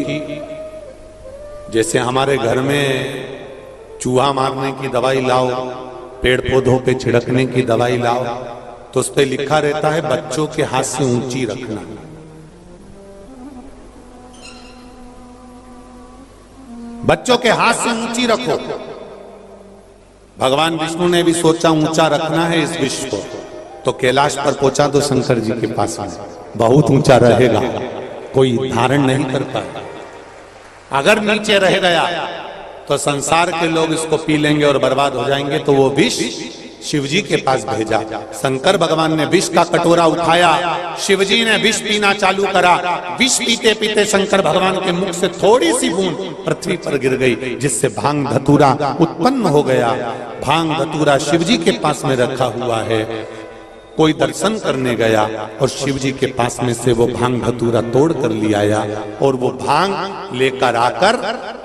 जैसे हमारे घर में चूहा मारने की दवाई लाओ, पेड़ पौधों पे छिड़कने की दवाई लाओ, तो उस पे लिखा रहता है बच्चों के हाथ से ऊंची रखना। बच्चों के हाथ से ऊंची रखो। भगवान विष्णु ने भी सोचा ऊंचा रखना है इस विश्व को, तो कैलाश पर पहुंचा दो शंकर जी के पास में, बहुत ऊंचा रहेगा, कोई धारण नहीं कर पाएगा। अगर नीचे रह गया तो संसार के लोग इसको पी लेंगे और बर्बाद हो जाएंगे। तो वो विष शिव जी के पास भेजा। शंकर भगवान ने विष का कटोरा उठाया, शिव जी ने विष पीना चालू करा। विष पीते पीते शंकर भगवान के मुख से थोड़ी सी बूंद पृथ्वी पर गिर गई, जिससे भांग धतूरा उत्पन्न हो गया। भांग धतूरा शिव जी के पास में रखा हुआ है। कोई दर्शन करने गया और शिव जी के पास में से वो भांग धतूरा तोड़ कर ले आया और वो भांग लेकर आकर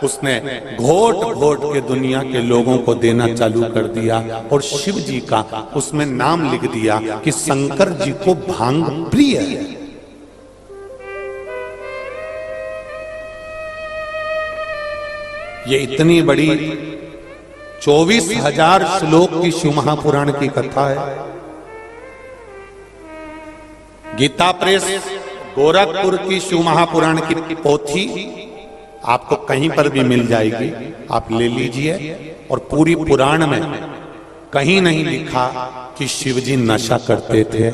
उसने घोट घोट के दुनिया के लोगों को देना चालू कर दिया और शिव जी का उसमें नाम लिख दिया कि शंकर जी को भांग प्रिय है। ये इतनी बड़ी 24,000 श्लोक की शिव महापुराण की कथा है। गीता प्रेस गोरखपुर की शिव महापुराण की पोथी आपको कहीं पर भी मिल जाएगी, आप ले लीजिए। और पूरी पुराण में कहीं नहीं लिखा कि शिव जी नशा करते थे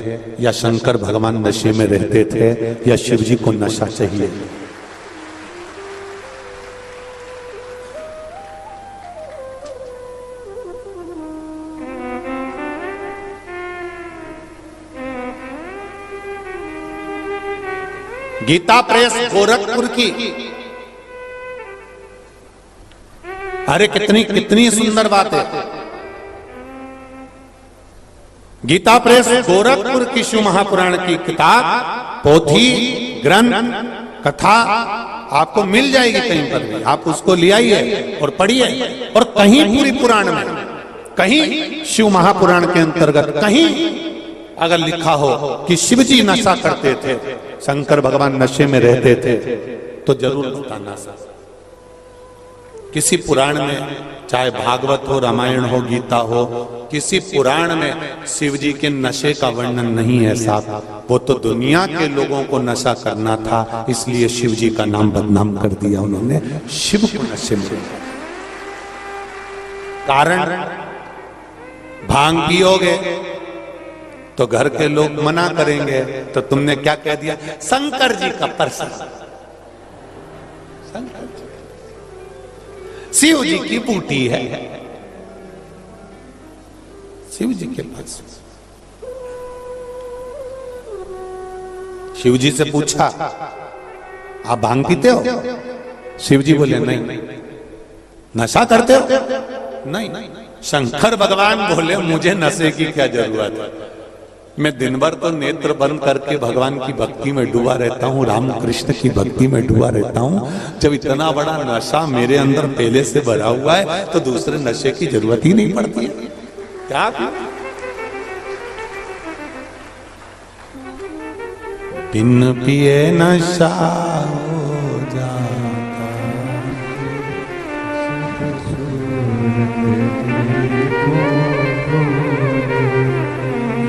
या शंकर भगवान नशे में रहते थे या शिव जी को नशा चाहिए। गीता प्रेस गोरखपुर की, अरे कितनी कितनी सुंदर बात है। गीता प्रेस गोरखपुर की शिव महापुराण की किताब, पोथी, ग्रंथ, कथा आपको मिल जाएगी कहीं पर भी। आप उसको ले आइए और पढ़िए। और कहीं पूरी पुराण में, कहीं शिव महापुराण के अंतर्गत कहीं अगर लिखा हो कि शिव जी नशा करते थे, शंकर भगवान नशे में रहते थे, तो जरूर बताना। किसी पुराण में, चाहे भागवत हो, रामायण हो, गीता हो, किसी पुराण में शिव जी के नशे का वर्णन नहीं है साहब। वो तो दुनिया के लोगों को नशा करना था, इसलिए शिव जी का नाम बदनाम कर दिया उन्होंने। शिव को नशे में कारण भांग पियोगे तो घर के लोग मना करेंगे, तो तुमने क्या कह दिया? शंकर जी का प्रसाद, शंकर जी, शिव जी की बूटी है, शिव जी के पास। शिव जी से पूछा, आप भांग पीते हो? शिव जी बोले नहीं। नशा करते हो? नहीं। शंकर भगवान बोले, मुझे नशे की क्या जरूरत है, मैं दिन भर तो नेत्र बंद करके भगवान की भक्ति में डूबा रहता हूँ, राम कृष्ण की भक्ति में डूबा रहता हूँ। जब इतना बड़ा नशा मेरे अंदर पहले से भरा हुआ है तो दूसरे नशे की जरूरत ही नहीं पड़ती है। क्या बिन पिए नशा हो जाता।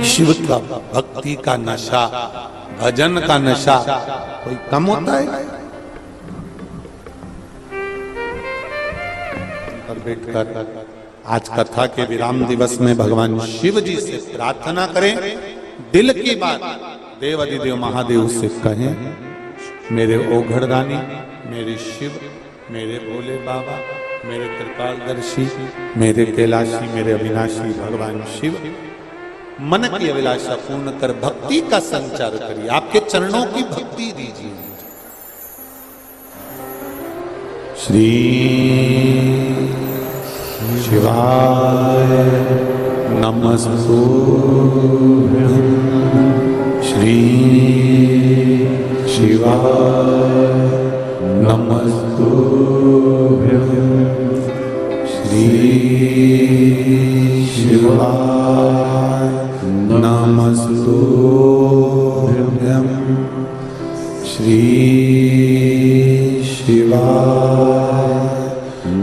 शिव का भक्ति का नशा, भजन का नशा कोई कम होता है? बैठकर आज कथा के विराम दिवस में भगवान शिव जी से प्रार्थना करें, दिल की बात देवाधिदेव महादेव से कहें, मेरे ओघड़दानी, मेरे शिव, मेरे भोले बाबा, मेरे त्रिकालदर्शी, मेरे कैलाशी, मेरे अविनाशी भगवान शिव, मन की अभिलाषा पूर्ण कर भक्ति का संचार करिए, आपके चरणों की भक्ति दीजिए। श्री शिवाय नमस्तु, श्री शिवाय नमस्तु, श्री शिवाय नमस्तु, श्री शिवाय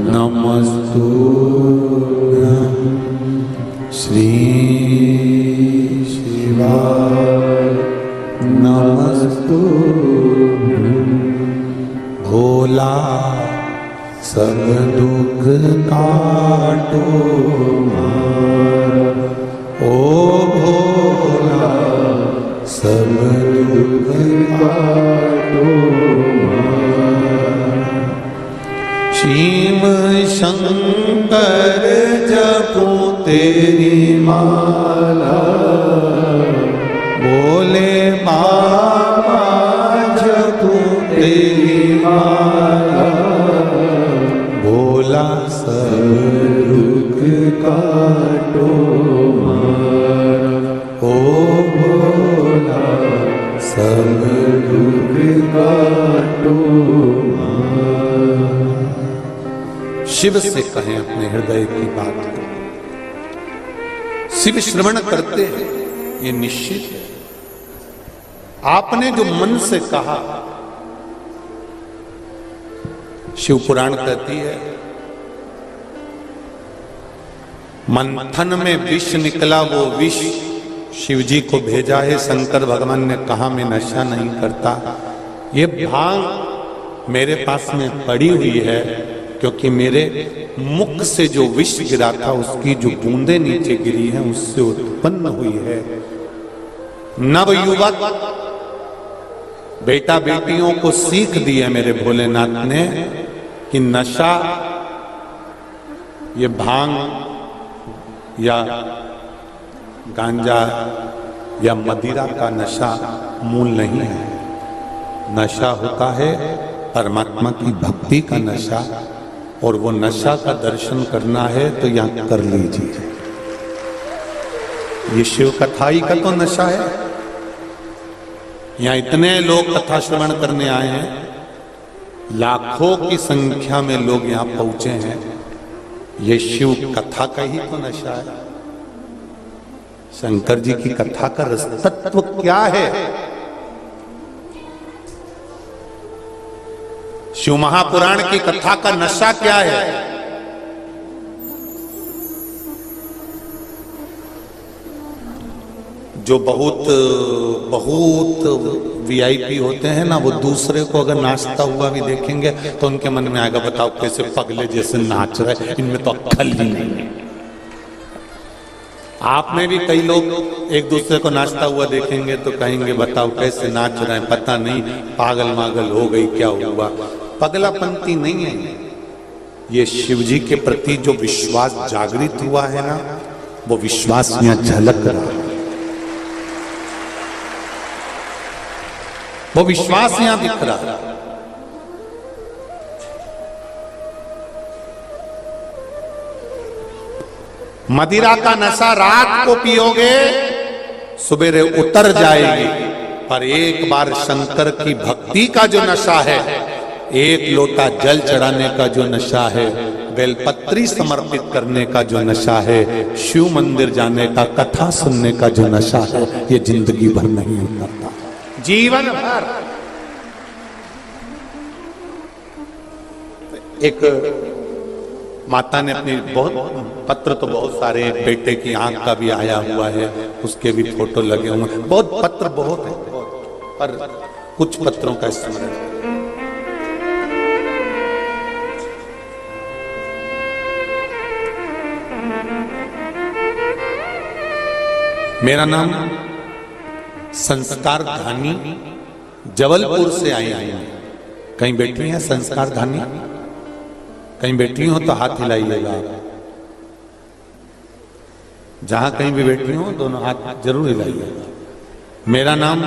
नमस्तु, श्री शिवाय नमस्तु। भोला सब दुख काटो मारा, ओ भोला सब दुख काटो मारा। शिव शंकर जपो तेरी माला, बोले बाबा जपो तेरी माला, भोला सब दुख काटो मारा, ओ भोला सब दुख काटो मारा। शिव से कहें अपने हृदय की बात को, शिव श्रवण करते हैं ये निश्चित है। आपने जो मन से कहा, शिव पुराण कहती है, मंथन में विष निकला, वो विष शिव जी को भेजा है। शंकर भगवान ने कहा मैं नशा नहीं करता, ये भांग मेरे पास में पड़ी हुई है, क्योंकि मेरे मुख से जो विष गिरा था उसकी जो बूंदें नीचे गिरी हैं उससे उत्पन्न हुई है। नवयुवक बेटा बेटियों को सीख दी है मेरे भोलेनाथ ने कि नशा ये भांग या गांजा या मदिरा का नशा मूल नहीं है। नशा होता है परमात्मा की भक्ति का नशा, और वो नशा का दर्शन करना है तो यहां कर लीजिए। ये शिव कथाई का तो नशा है। यहां इतने लोग कथा श्रवण करने आए हैं, लाखों की संख्या में लोग यहां पहुंचे हैं, ये शिव कथा का ही तो नशा है। शंकर जी की कथा का रस तत्व क्या है? शिव महापुराण की कथा का नशा क्या है? जो बहुत वीआईपी होते हैं ना, वो दूसरे को अगर नाचता हुआ भी देखेंगे तो उनके मन में आएगा, बताओ कैसे पगले जैसे नाच रहे, इनमें तो अक्ल ही नहीं है। आप में भी कई लोग एक दूसरे को नाचता हुआ देखेंगे तो कहेंगे बताओ कैसे नाच रहे हैं, पता नहीं पागल मागल हो गई, क्या हुआ। पगलापंती नहीं है, ये शिव जी के प्रति जो विश्वास जागृत हुआ है ना, वो विश्वास यहां झलक रहा है, वो विश्वास यहां दिख रहा है। मदिरा का नशा रात को पियोगे सुबेरे उतर जाएगी, पर एक बार शंकर की भक्ति का जो नशा है, एक लोटा जल चढ़ाने का जो नशा है, बेलपत्री समर्पित करने का जो नशा है, शिव मंदिर जाने का, कथा सुनने का जो नशा है, ये जिंदगी भर नहीं उतरता। जीवन भर। एक माता ने अपनी बहुत पत्र तो बहुत सारे, बेटे की आंख का भी आया हुआ है, उसके भी फोटो लगे हुए, बहुत पत्र बहुत है, पर कुछ पत्रों का स्मरण। मेरा नाम संस्कार धानी, जबलपुर से आई हूं। कहीं बैठी हैं संस्कार धानी? कहीं बैठी हो तो हाथ हिलाइएगा। जहां कहीं भी बैठी हो दोनों हाथ जरूर हिलाइएगा। मेरा नाम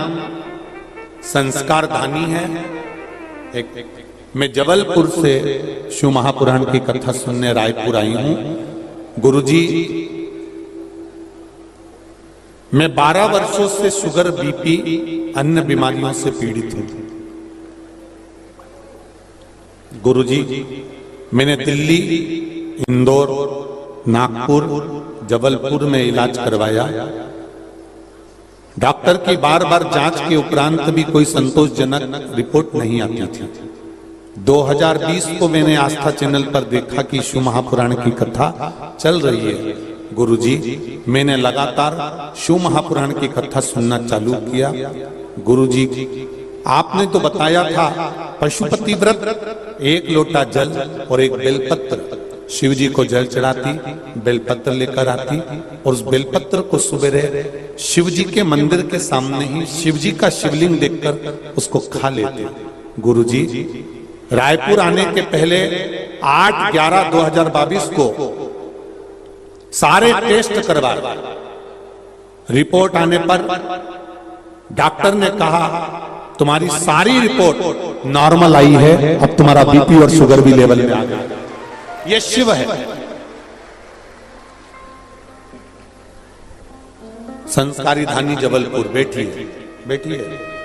संस्कार धानी है। मैं जबलपुर से शिव महापुराण की कथा सुनने रायपुर आई हूं। गुरुजी, मैं 12 वर्षों से शुगर, बीपी, अन्य बीमारियों से पीड़ित हूं। गुरुजी, मैंने दिल्ली, इंदौर, नागपुर, जबलपुर में इलाज करवाया। डॉक्टर की बार बार जांच के उपरांत भी कोई संतोषजनक रिपोर्ट नहीं आती थी। 2020 को मैंने आस्था चैनल पर देखा कि शिव महापुराण की कथा चल रही है। गुरुजी, मैंने लगातार शिव महापुराण की कथा सुनना चालू किया। गुरुजी, आपने तो बताया था पशुपति व्रत, 1 लोटा जल और 1 बेलपत्र, शिव जी को जल चढ़ाती, बेलपत्र लेकर आती और उस बेलपत्र को सुबह शिव जी के मंदिर के सामने ही शिव जी का शिवलिंग देखकर उसको खा लेते। गुरुजी, रायपुर आने के पहले 8/11/2022 को सारे टेस्ट करवाए। रिपोर्ट आने पर डॉक्टर ने कहा तुम्हारी सारी रिपोर्ट नॉर्मल आई है, अब तुम्हारा बीपी और शुगर भी लेवल में आ गया। ये शिव है। संस्कारी धानी जबलपुर बैठी है।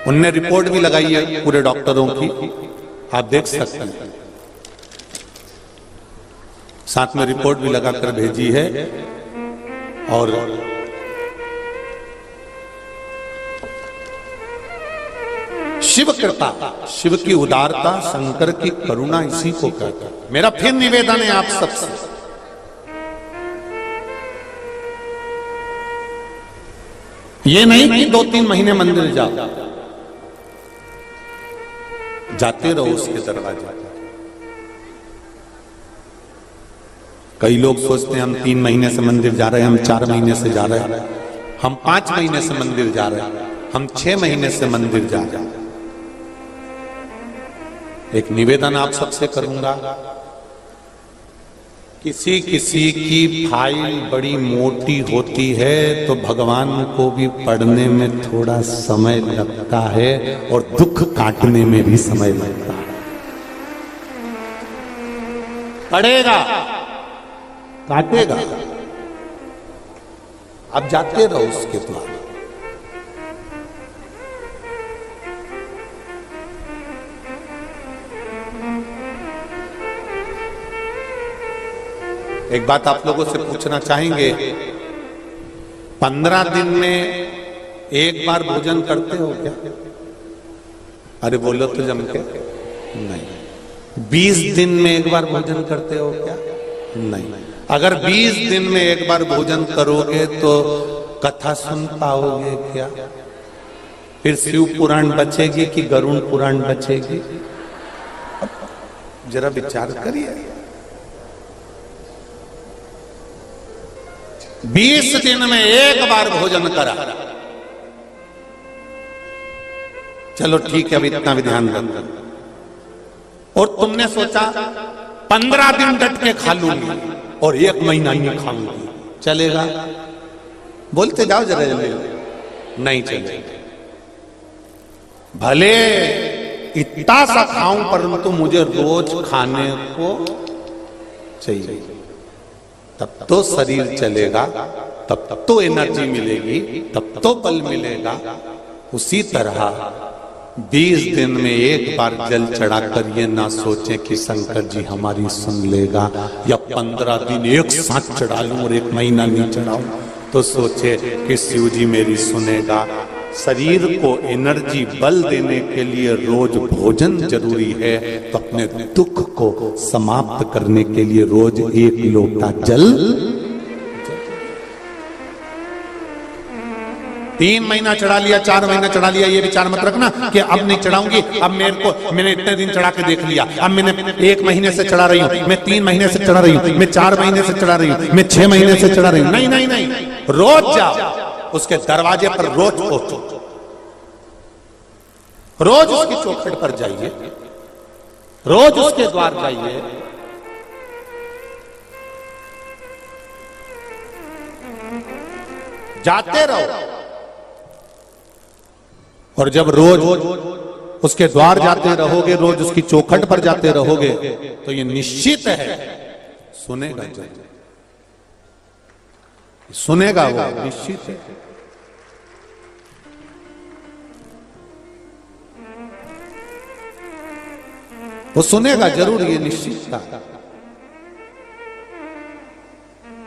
उनने रिपोर्ट भी लगाई है पूरे डॉक्टरों की, आप देख सकते हैं। साथ में रिपोर्ट भी लगाकर भेजी है। और शिव कृपा, शिव की उदारता, शंकर की करुणा, इसी को कहता है। मेरा फिर निवेदन है आप सबसे, ये नहीं कि 2-3 महीने मंदिर जाओ, जाते रहो उसके दरवाजे। कई लोग सोचते हैं हम 3 महीने से मंदिर जा रहे हैं, हम 4 महीने से जा रहे हैं, हम 5 महीने से मंदिर जा रहे हैं, हम 6 महीने से मंदिर जा रहे हैं। एक निवेदन आप सबसे करूंगा, किसी की फाइल बड़ी मोटी होती है तो भगवान को भी पढ़ने में थोड़ा समय लगता है और दुख काटने में भी समय लगता है। पढ़ेगा, काटेगा, अब जाते रहो उसके द्वारा। एक बात आप लोगों से पूछना चाहेंगे, 15 दिन में एक बार भोजन करते हो क्या? अरे बोलो तो जम के नहीं। 20 दिन में एक बार भोजन करते हो क्या? नहीं। अगर 20 दिन में एक बार भोजन करोगे तो कथा सुन पाओगे क्या? फिर शिव पुराण बचेगी कि गरुड़ पुराण बचेगी? जरा विचार करिए। 20 दिन में एक बार भोजन करा, चलो ठीक है, अब इतना भी ध्यान रखो। और तुमने सोचा 15 दिन डट के खा लूंगी और 1 महीना ही नहीं खाऊंगी, चलेगा? बोलते जाओ जरा जल्दी। नहीं चलेगा। भले इतना सा खाऊं परंतु मुझे रोज खाने को चाहिए, तब तो शरीर चलेगा, तब तो एनर्जी मिलेगी, तब तो बल मिलेगा। उसी तरह 20 दिन में एक बार जल चढ़ाकर ये ना सोचे कि शंकर जी हमारी सुन लेगा, या 15 दिन एक साथ चढ़ा लूं और 1 महीना नहीं चढ़ाऊं तो सोचे कि शिव जी मेरी सुनेगा, शरीर को एनर्जी बल देने के लिए रोज भोजन जरूरी है, तो अपने दुख को समाप्त करने के लिए रोज एक लोटा जल। 3 महीना चढ़ा लिया, 4 महीना चढ़ा लिया, ये विचार मत रखना कि अब नहीं चढ़ाऊंगी, अब मैंने इतने दिन चढ़ा के देख लिया, अब मैंने 1 महीने से चढ़ा रही हूं, मैं 3 महीने से चढ़ा रही हूं, मैं 4 महीने से चढ़ा रही हूं, मैं 6 महीने से चढ़ा रही हूं। नहीं नहीं नहीं, रोज जाओ उसके दरवाजे पर, रोज पहुंचो, रोज उसकी चौखट पर जाइए, रोज उसके द्वार जाइए, जाते रहो। और जब रोज उसके द्वार जाते रहोगे, रोज उसकी चौखट पर जाते रहोगे, तो ये निश्चित है सुनेगा, सुनेगा, वो निश्चित है। वो सुनेगा जरूर, ये निश्चित था।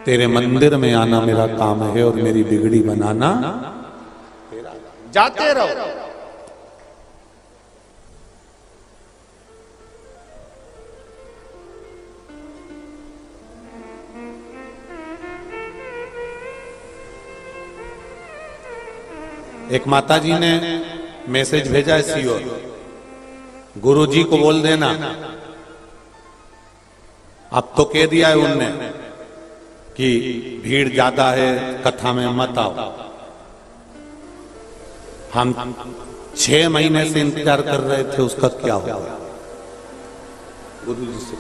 तेरे मंदिर में आना मेरा काम है और मेरी बिगड़ी बनाना तेरा। जाते रहो। एक माता जी ने मैसेज भेजा है सीओ, गुरु जी को बोल देना, अब तो कह दिया है उनने कि भीड़ ज्यादा है, कथा में मत आओ। हम 6 महीने से इंतजार कर रहे थे, उसका क्या हुआ? गुरु जी से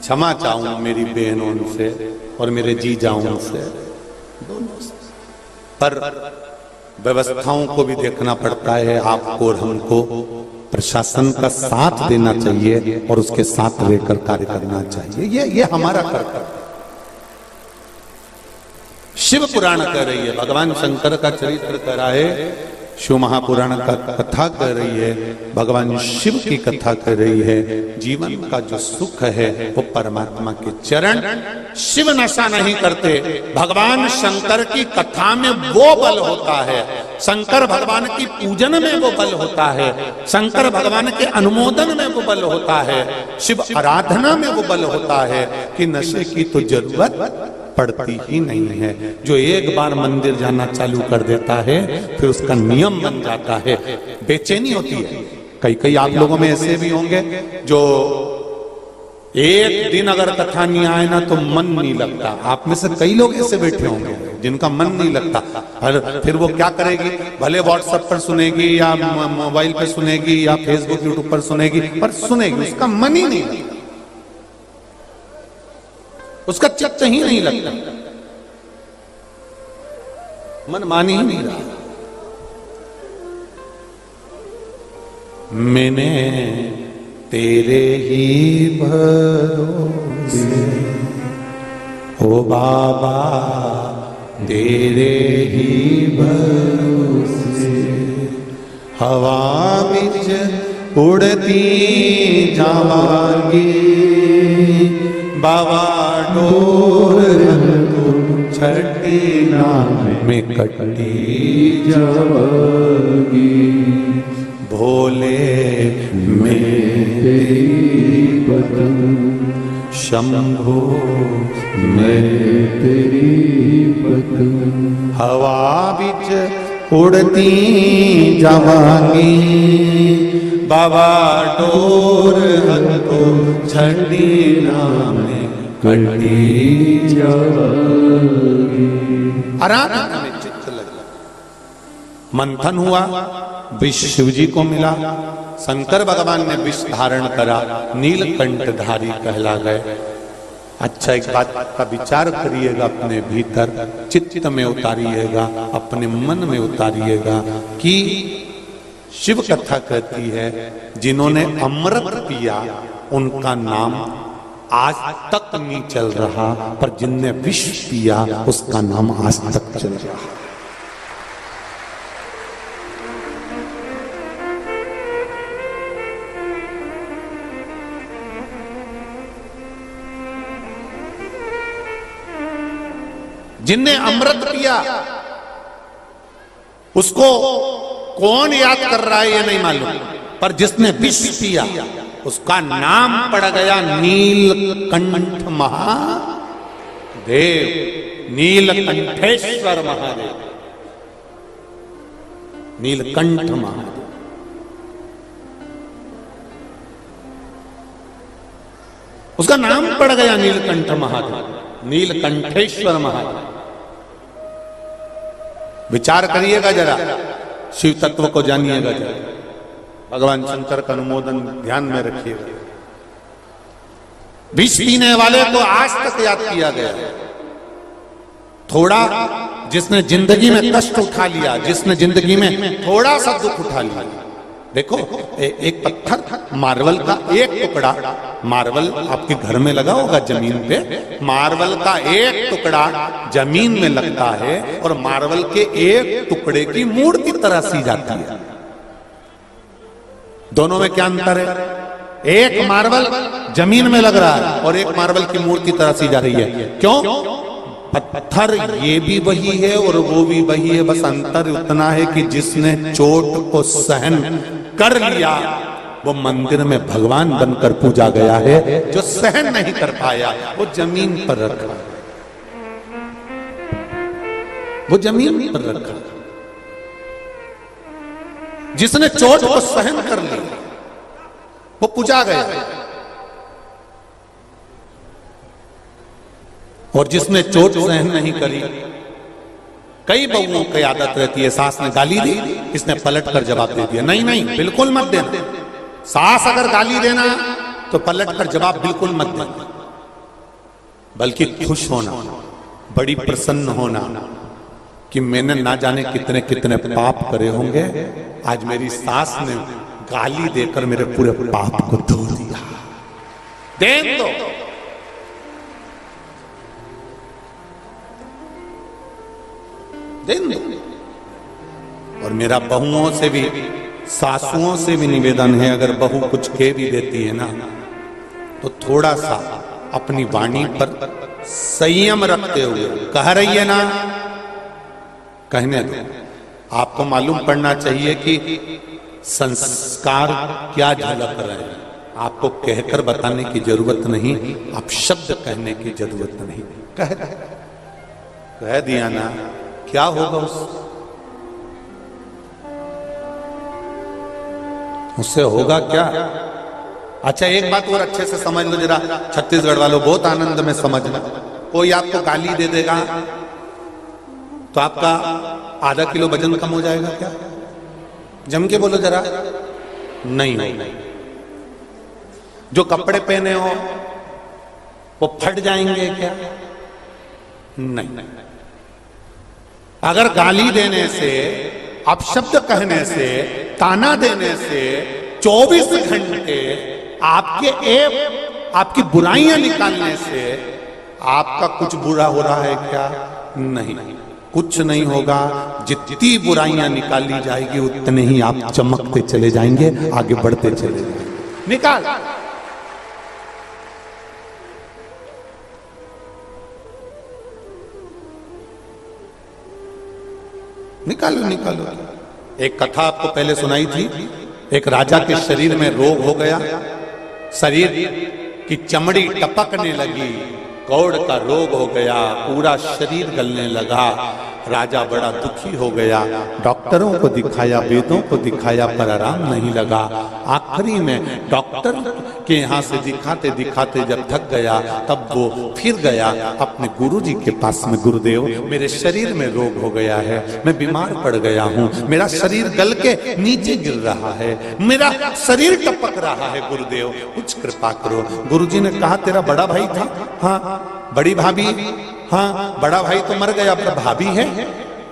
क्षमा चाहूं मेरी बहनों से और मेरे जी जाऊं से, दोनों से, पर व्यवस्थाओं को भी देखना पड़ता है, आपको और हमको प्रशासन का साथ देना चाहिए और उसके साथ रहकर कार्य करना चाहिए। ये हमारा कर्तव्य। शिव पुराण कह रही है, भगवान शंकर का चरित्र कह रहा है, शिव महापुराण का कथा कह रही है, भगवान शिव की कथा कह रही है। जीवन का जो सुख है वो परमात्मा के चरण। शिव नशा नहीं करते, भगवान शंकर की कथा में वो बल होता है, शंकर भगवान की पूजन में वो बल होता है, शंकर भगवान के अनुमोदन में वो बल होता है, शिव आराधना में वो बल होता है कि नशे की तो जरूरत पड़ती ही नहीं है। जो एक बार मंदिर जाना चालू कर देता है फिर उसका नियम बन जाता है, बेचैनी होती है। कई आप लोगों में ऐसे भी होंगे जो एक दिन अगर कथा नहीं आए ना तो मन नहीं लगता। आप में से कई लोग ऐसे बैठे होंगे जिनका मन नहीं लगता, और फिर वो क्या करेगी, भले व्हाट्सएप पर सुनेगी या मोबाइल पे सुनेगी या फेसबुक यूट्यूब पर सुनेगी, पर सुनेगी, उसका मन ही नहीं लगता, उसका चित्त ही नहीं लगता, मन मान ही नहीं रहा। मैंने तेरे ही भरोसे ओ बाबा, तेरे ही भरोसे हवा बिच उड़ती जावांगी, बाबा डोर छठी नाम में कटी जावांगी, भोले में तेरी पतंग, शंभो में तेरी पतंग, हवा बिच उड़ती जावांगी, बाबा डोर हतो छठी नाम कटी जावांगी। आराधना में चित्त लगा, मंथन हुआ, विष शिव जी को मिला, शंकर भगवान ने विष धारण करा, नीलकंठधारी कहला गए। अच्छा, एक बात का विचार करिएगा, अपने भीतर चित्त में उतारिएगा, अपने मन में उतारिएगा कि शिव कथा कहती है जिन्होंने अमृत पिया उनका नाम आज तक नहीं चल रहा, पर जिनने विष पिया उसका नाम आज तक चल रहा। जिनने अमृत पिया उसको कौन याद कर रहा है ये नहीं मालूम, पर जिसने विष पिया उसका नाम पड़ गया नीलकंठ महादेव, नीलकंठेश्वर महादेव, नीलकंठ महादेव। उसका नाम पड़ गया नीलकंठ महादेव, नीलकंठेश्वर महादेव। विचार करिएगा जरा, शिव तत्व को जानिएगा जरा, भगवान शंकर का अनुमोदन ध्यान में रखिएगा। विष पीने वाले को आज तक याद किया गया है। थोड़ा जिसने जिंदगी में कष्ट उठा लिया, जिसने जिंदगी में थोड़ा सा दुख उठा लिया, देखो एक पत्थर मार्बल का एक टुकड़ा, मार्बल आपके घर में लगा होगा जमीन पे, मार्बल का एक टुकड़ा जमीन में लगता है और मार्बल के एक टुकड़े की मूर्ति तराशी जाती है। दोनों में क्या अंतर है? एक मार्बल जमीन में लग रहा है और एक मार्बल की मूर्ति तराशी जा रही है। क्यों? पत्थर ये भी वही है और वो भी वही है, बस अंतर उतना है कि जिसने चोट को सहन कर लिया वो मंदिर में भगवान बनकर पूजा गया है, जो सहन नहीं कर पाया वो जमीन पर रखा, वो जमीन पर रखा। जिसने चोट को सहन कर लिया वो पूजा गया, और जिसने चोट सहन नहीं करी, कई बहुओं की आदत रहती है, सास ने गाली दी, इसने पलट कर जवाब दे दिया। नहीं नहीं, बिल्कुल मत देना। सास अगर गाली देना तो पलट कर जवाब बिल्कुल मत देना, बल्कि खुश होना, बड़ी प्रसन्न होना कि मैंने ना जाने कितने कितने पाप करे होंगे, आज मेरी सास ने गाली देकर मेरे पूरे पाप को धो दिया। देन दो, देन दो। और मेरा बहुओं से भी, सासुओं से भी निवेदन है, अगर बहू कुछ कह भी देती है ना तो थोड़ा सा अपनी वाणी पर संयम रखते हुए कह रही है ना, कहने दो। आपको मालूम पड़ना चाहिए कि संस्कार क्या झलक रहे हैं। आपको कहकर बताने की जरूरत नहीं, आप शब्द कहने की जरूरत नहीं, कह दिया ना, क्या होगा उससे होगा क्या? अच्छा एक बात और अच्छे से समझ लो जरा, छत्तीसगढ़ वालों बहुत आनंद में समझना। कोई आपको गाली दे देगा तो आपका आधा किलो वजन कम हो जाएगा क्या? जम के बोलो जरा। नहीं, जो कपड़े पहने हो वो फट जाएंगे क्या? नहीं। अगर गाली देने से, अपशब्द कहने से, ताना देने से 24 घंटे आपकी बुराइयां निकालने से आपका कुछ बुरा हो रहा है क्या? नहीं, कुछ नहीं होगा। जितनी बुराइयां निकाली जाएगी उतने ही आप चमकते चले जाएंगे, आगे बढ़ते चले जाएंगे। निकाल, निकालो निकालो। एक कथा आपको पहले सुनाई थी, एक राजा के शरीर में रोग हो गया, शरीर की चमड़ी टपकने लगी, कौड़ का रोग हो गया, पूरा शरीर गलने लगा। राजा बड़ा दुखी हो गया, डॉक्टरों को दिखाया, वेदों को दिखाया, पर आराम नहीं लगा। आखिरी में डॉक्टर के यहाँ से दिखाते दिखाते जब थक गया, तब वो फिर गया अपने गुरुजी के पास में। गुरुदेव, मेरे शरीर में रोग हो गया है, मैं बीमार पड़ गया हूँ, मेरा शरीर गल के नीचे गिर रहा है, मेरा शरीर टपक रहा है, गुरुदेव कुछ कृपा करो। गुरुजी ने कहा, तेरा बड़ा भाई था? हाँ। बड़ी भाभी? हाँ। बड़ा भाई तो मर गया, पर भाभी है?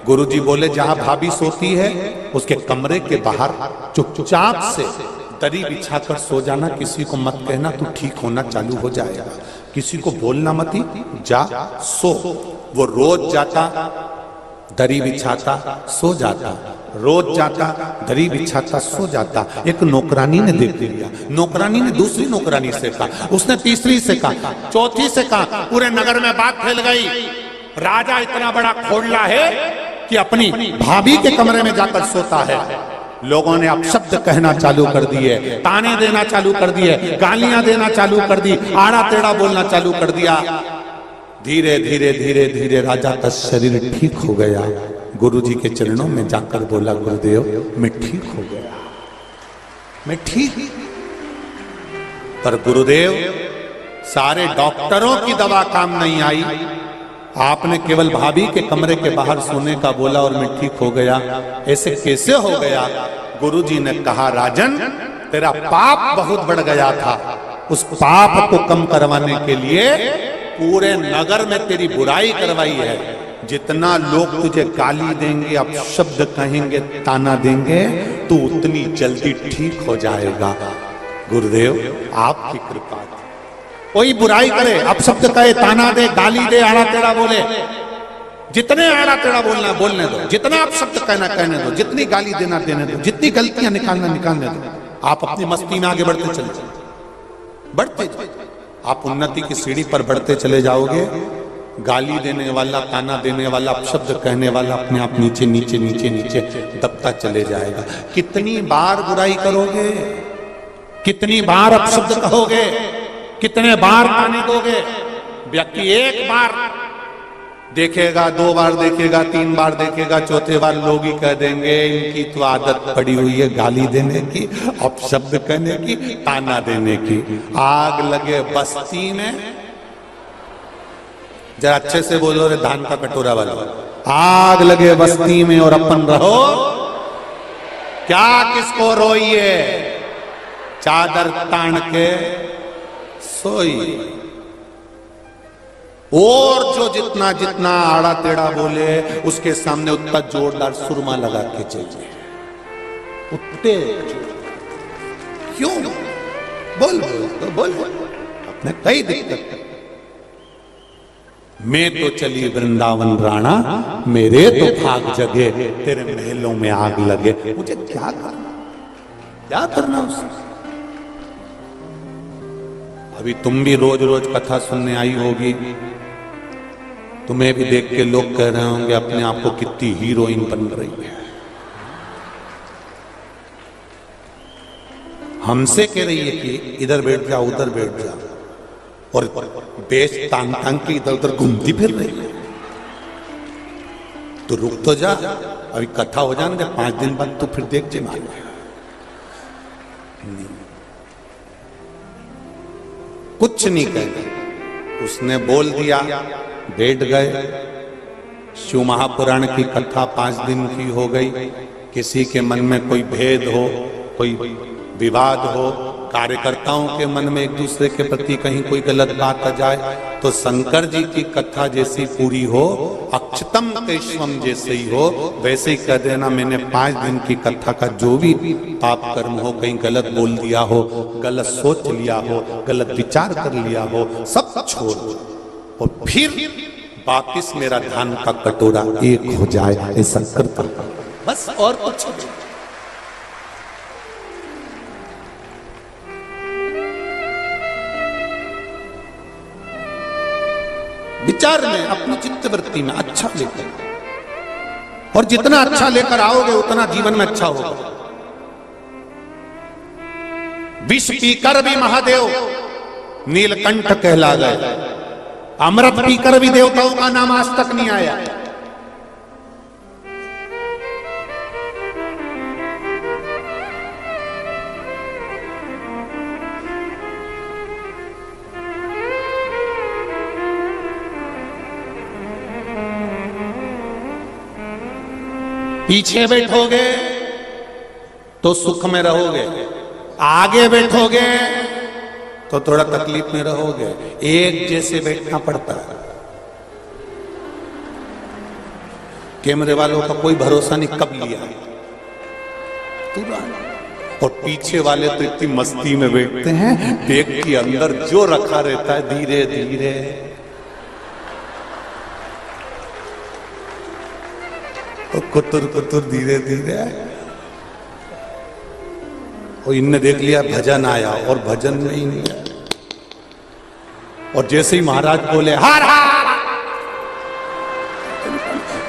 गुरुजी बोले, जहां भाभी सोती है उसके कमरे के बाहर चुपचाप से दरी बिछाकर सो जाना, किसी को मत कहना, तू ठीक होना चालू हो जाएगा, किसी को बोलना मत, ही जा सो। वो रोज जाता, दरी बिछाता, सो जाता, रोज जाता, दरी बिछाता, सो जाता। एक नौकरानी ने देख लिया, नौकरानी ने दूसरी नौकरानी से कहा, उसने तीसरी से कहा, चौथी से कहा, पूरे नगर में बात फैल गई, राजा इतना बड़ा खोड़ला है कि अपनी भाभी के कमरे में जाकर सोता है। लोगों ने अपशब्द कहना चालू कर दिए, ताने देना चालू कर दिए, गालियां देना चालू कर दी, आड़ा टेढ़ा बोलना चालू कर दिया। धीरे धीरे धीरे धीरे राजा का शरीर ठीक हो गया। गुरुजी के चरणों में जाकर बोला, गुरुदेव मैं ठीक हो गया, मैं ठीक। पर गुरुदेव सारे डॉक्टरों की दवा काम नहीं आई, आपने केवल भाभी के कमरे के बाहर सोने का बोला और मैं ठीक हो गया। ऐसे कैसे हो गया? गुरुजी ने कहा, राजन तेरा पाप बहुत बढ़ गया था, उस पाप को कम करवाने के लिए पूरे नगर में तेरी बुराई करवाई है। जितना लोग तुझे गाली देंगे, अपशब्द कहेंगे, ताना देंगे, तू उतनी जल्दी ठीक हो जाएगा। गुरुदेव आपकी कृपा, कोई बुराई करे, अपशब्द कहे, ताना दे, गाली दे, आड़ा टेढ़ा बोले, जितने आड़ा टेढ़ा बोलना बोलने दो, जितना अपशब्द कहना कहने दो, जितनी गाली देना देने दो, जितनी गलतियां निकालना निकालने दो। आप अपनी मस्ती में आगे बढ़ते चले जाओ, बढ़ते जाओ, आप उन्नति की सीढ़ी पर बढ़ते चले जाओगे। गाली देने वाला, ताना देने वाला, अपशब्द कहने वाला अपने आप नीचे नीचे नीचे नीचे दबता चले जाएगा। कितनी बार बुराई करोगे, कितनी बार अपशब्द कहोगे, कितने बार ताने दोगे? व्यक्ति एक बार देखेगा, 2 बार देखेगा, 3 बार देखेगा, चौथे बार लोग ही कह देंगे इनकी तो आदत पड़ी हुई है गाली देने की, अपशब्द कहने की, ताना देने की। आग लगे बस्ती में, जरा अच्छे से बोलो रे धान का कटोरा वाला, आग लगे बस्ती में और अपन रहो क्या, किसको रोइए, चादर तान के सोई। और जो जितना जितना आड़ा टेढ़ा बोले उसके सामने उतना जोरदार सुरमा लगा के चाहिए, उतने क्यों बोल बोल अपने कई दिक्कत। मैं तो चली वृंदावन राणा, मेरे तो भाग जगे, तेरे महलों में आग लगे, मुझे क्या करना, क्या करना उससे? अभी तुम भी रोज रोज कथा सुनने आई होगी, तुम्हें भी देख के लोग कह रहे होंगे अपने आप को कितनी हीरोइन बन रही है। हमसे कह रही है कि इधर बैठ जाओ, उधर बैठ जाओ, और बेच तांग तांग के इधर उधर घूमती फिर रही है। तो रुक तो जा, अभी कथा हो जाने दे, 5 दिन बाद तो फिर देख जे मान। कुछ नहीं कहना, उसने बोल दिया, बैठ गए। शिव महापुराण की कथा 5 दिन की हो गई। किसी के मन में कोई भेद हो, कोई विवाद हो, कार्यकर्ताओं के मन में एक दूसरे के प्रति कहीं कोई गलत बात आ जाए, तो शंकर जी की कथा जैसी पूरी हो, अक्षतम केशवम जैसे ही हो, वैसे ही कह देना मैंने 5 दिन की कथा का जो भी पाप कर्म हो, कहीं गलत बोल दिया हो, गलत सोच लिया हो, गलत विचार कर लिया हो, सब छोड़ दो और फिर वापिस मेरा ध्यान का कटोरा एक हो जाए, ऐसा करता बस, और कुछ नहीं। विचार में, अपनी चित्तवृत्ति में अच्छा लेकर, और जितना अच्छा लेकर आओगे उतना जीवन में अच्छा होगा। विष पीकर भी महादेव नीलकंठ कहला गए, अमृत पीकर भी देवताओं का नाम आज तक नहीं आया। पीछे बैठोगे तो सुख में रहोगे, आगे बैठोगे तो थोड़ा तकलीफ में रहोगे। एक जैसे बैठना पड़ता है। कैमरे वालों का कोई भरोसा नहीं कब लिया तुरंत, और पीछे वाले तो इतनी मस्ती में बैठते हैं, बैग के अंदर जो रखा रहता है धीरे धीरे कुतुर कुतुर धीरे धीरे। और इनने देख लिया भजन आया, और भजन में ही नहीं आया, और जैसे ही महाराज बोले हार हार,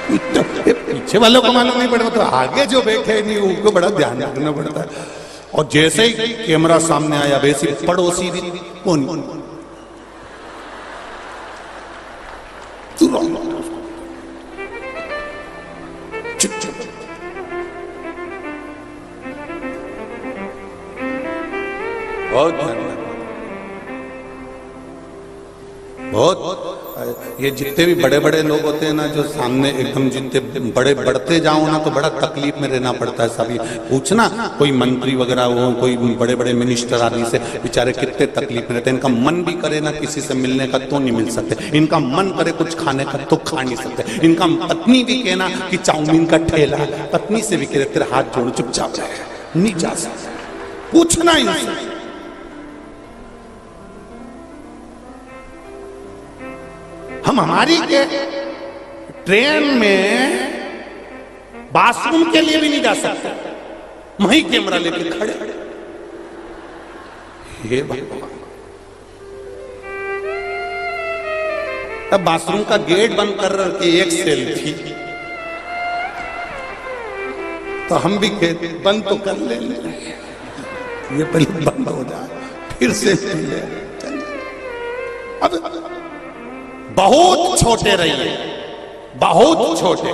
पीछे पीछे वालों को मालूम नहीं पड़ता, तो आगे जो बैठे नहीं उनको बड़ा ध्यान रखना पड़ता है। और जैसे ही कैमरा सामने आया वैसे पड़ोसी भी कौन चुप चुप बहुत बहुत ये जितने भी बड़े बड़े लोग होते हैं ना, जो सामने एकदम जितने बड़े बढ़ते जाओ ना तो बड़ा तकलीफ में रहना पड़ता है। सभी पूछना कोई मंत्री वगैरह हो, कोई बड़े बड़े मिनिस्टर आदि से, बेचारे कितने तकलीफ में रहते हैं। इनका मन भी करे ना किसी से मिलने का तो नहीं मिल सकते, इनका मन करे कुछ खाने का तो खा नहीं सकते। इनका पत्नी भी कहना कि चाउमीन का ठेला, पत्नी से भी कह तेरे हाथ जोड़ चुपचाप रहे, नहीं जा सकते, पूछना इनसे। हम हमारी के ट्रेन में बाथरूम के लिए भी नहीं जा सकते, वहीं कैमरा लेके खड़े। हे भगवान, अब बाथरूम का गेट बंद कर के एक सेल्फी, तो हम भी कहते बंद तो कर ले, ये पहले बंद हो जाए फिर सेल्फी ले। अब बहुत छोटे रहिए, बहुत छोटे।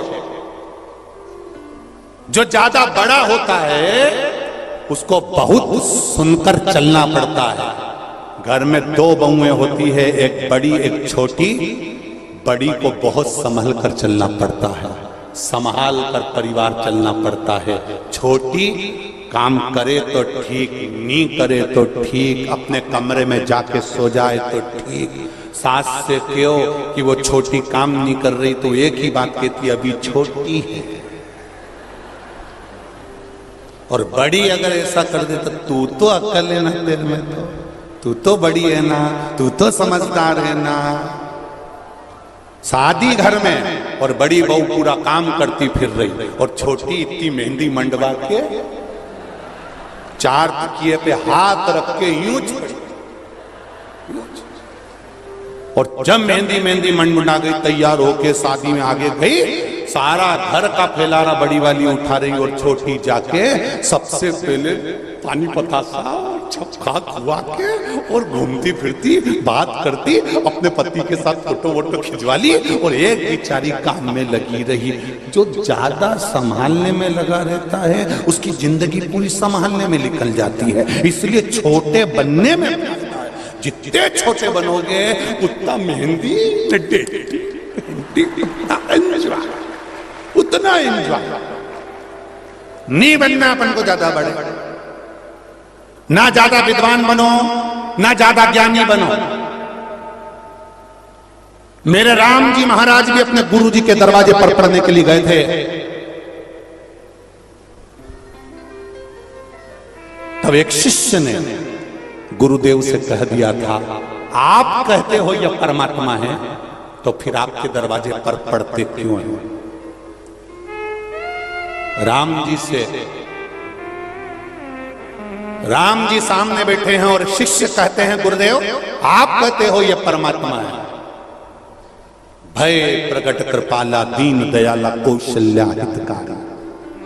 जो ज्यादा बड़ा होता है उसको बहुत सुनकर चलना पड़ता है। घर में दो बहुएं होती है, एक बड़ी एक छोटी। बड़ी को बहुत संभल कर चलना पड़ता है, संभाल कर परिवार चलना पड़ता है। छोटी काम करे तो ठीक, नहीं करे तो ठीक, अपने कमरे में जाके सो जाए तो ठीक। सास से क्यों कि वो छोटी काम नहीं कर रही तो एक ही बात कहती अभी छोटी है। और बड़ी अगर ऐसा कर दे तो तू तो अक्ल है ना तेरे में, तो तू तो बड़ी है ना, तू तो समझदार है ना। शादी घर में और बड़ी बहू पूरा काम करती फिर रही और छोटी इतनी मेहंदी मंडवा के चार तकिए पे हाथ रख के यूं छोड़ी। और जब मेहंदी मंडा गई, तैयार होके शादी में आगे गई, सारा घर का फैलाना बड़ी वाली उठा रही और छोटी जाके सबसे पहले पानी पतासा छक्का खुआ के और घूमती फिरती बात करती, अपने पति के साथ फोटो वोटो खिंचवा ली और एक बेचारी काम में लगी रही। जो ज्यादा संभालने में लगा रहता है उसकी जिंदगी पूरी संभालने में निकल जाती है। इसलिए छोटे बनने में, जितने छोटे बनोगे उतना मेहंदी उतना एंजॉय। नहीं बनना अपन को ज्यादा बड़े, ना ज्यादा विद्वान बनो, ना ज्यादा ज्ञानी बनो। मेरे राम जी महाराज भी अपने गुरु जी के दरवाजे पर पढ़ने के लिए गए थे। तब एक शिष्य ने गुरुदेव से कह दिया था, आप कहते हो यह परमात्मा है, तो फिर आपके दरवाजे पर पढ़ते क्यों हैं? राम जी सामने बैठे हैं और शिष्य कहते हैं गुरुदेव आप कहते हो यह परमात्मा है। भय प्रकट कृपाला दीन दयाला कौशल्या हितकारी,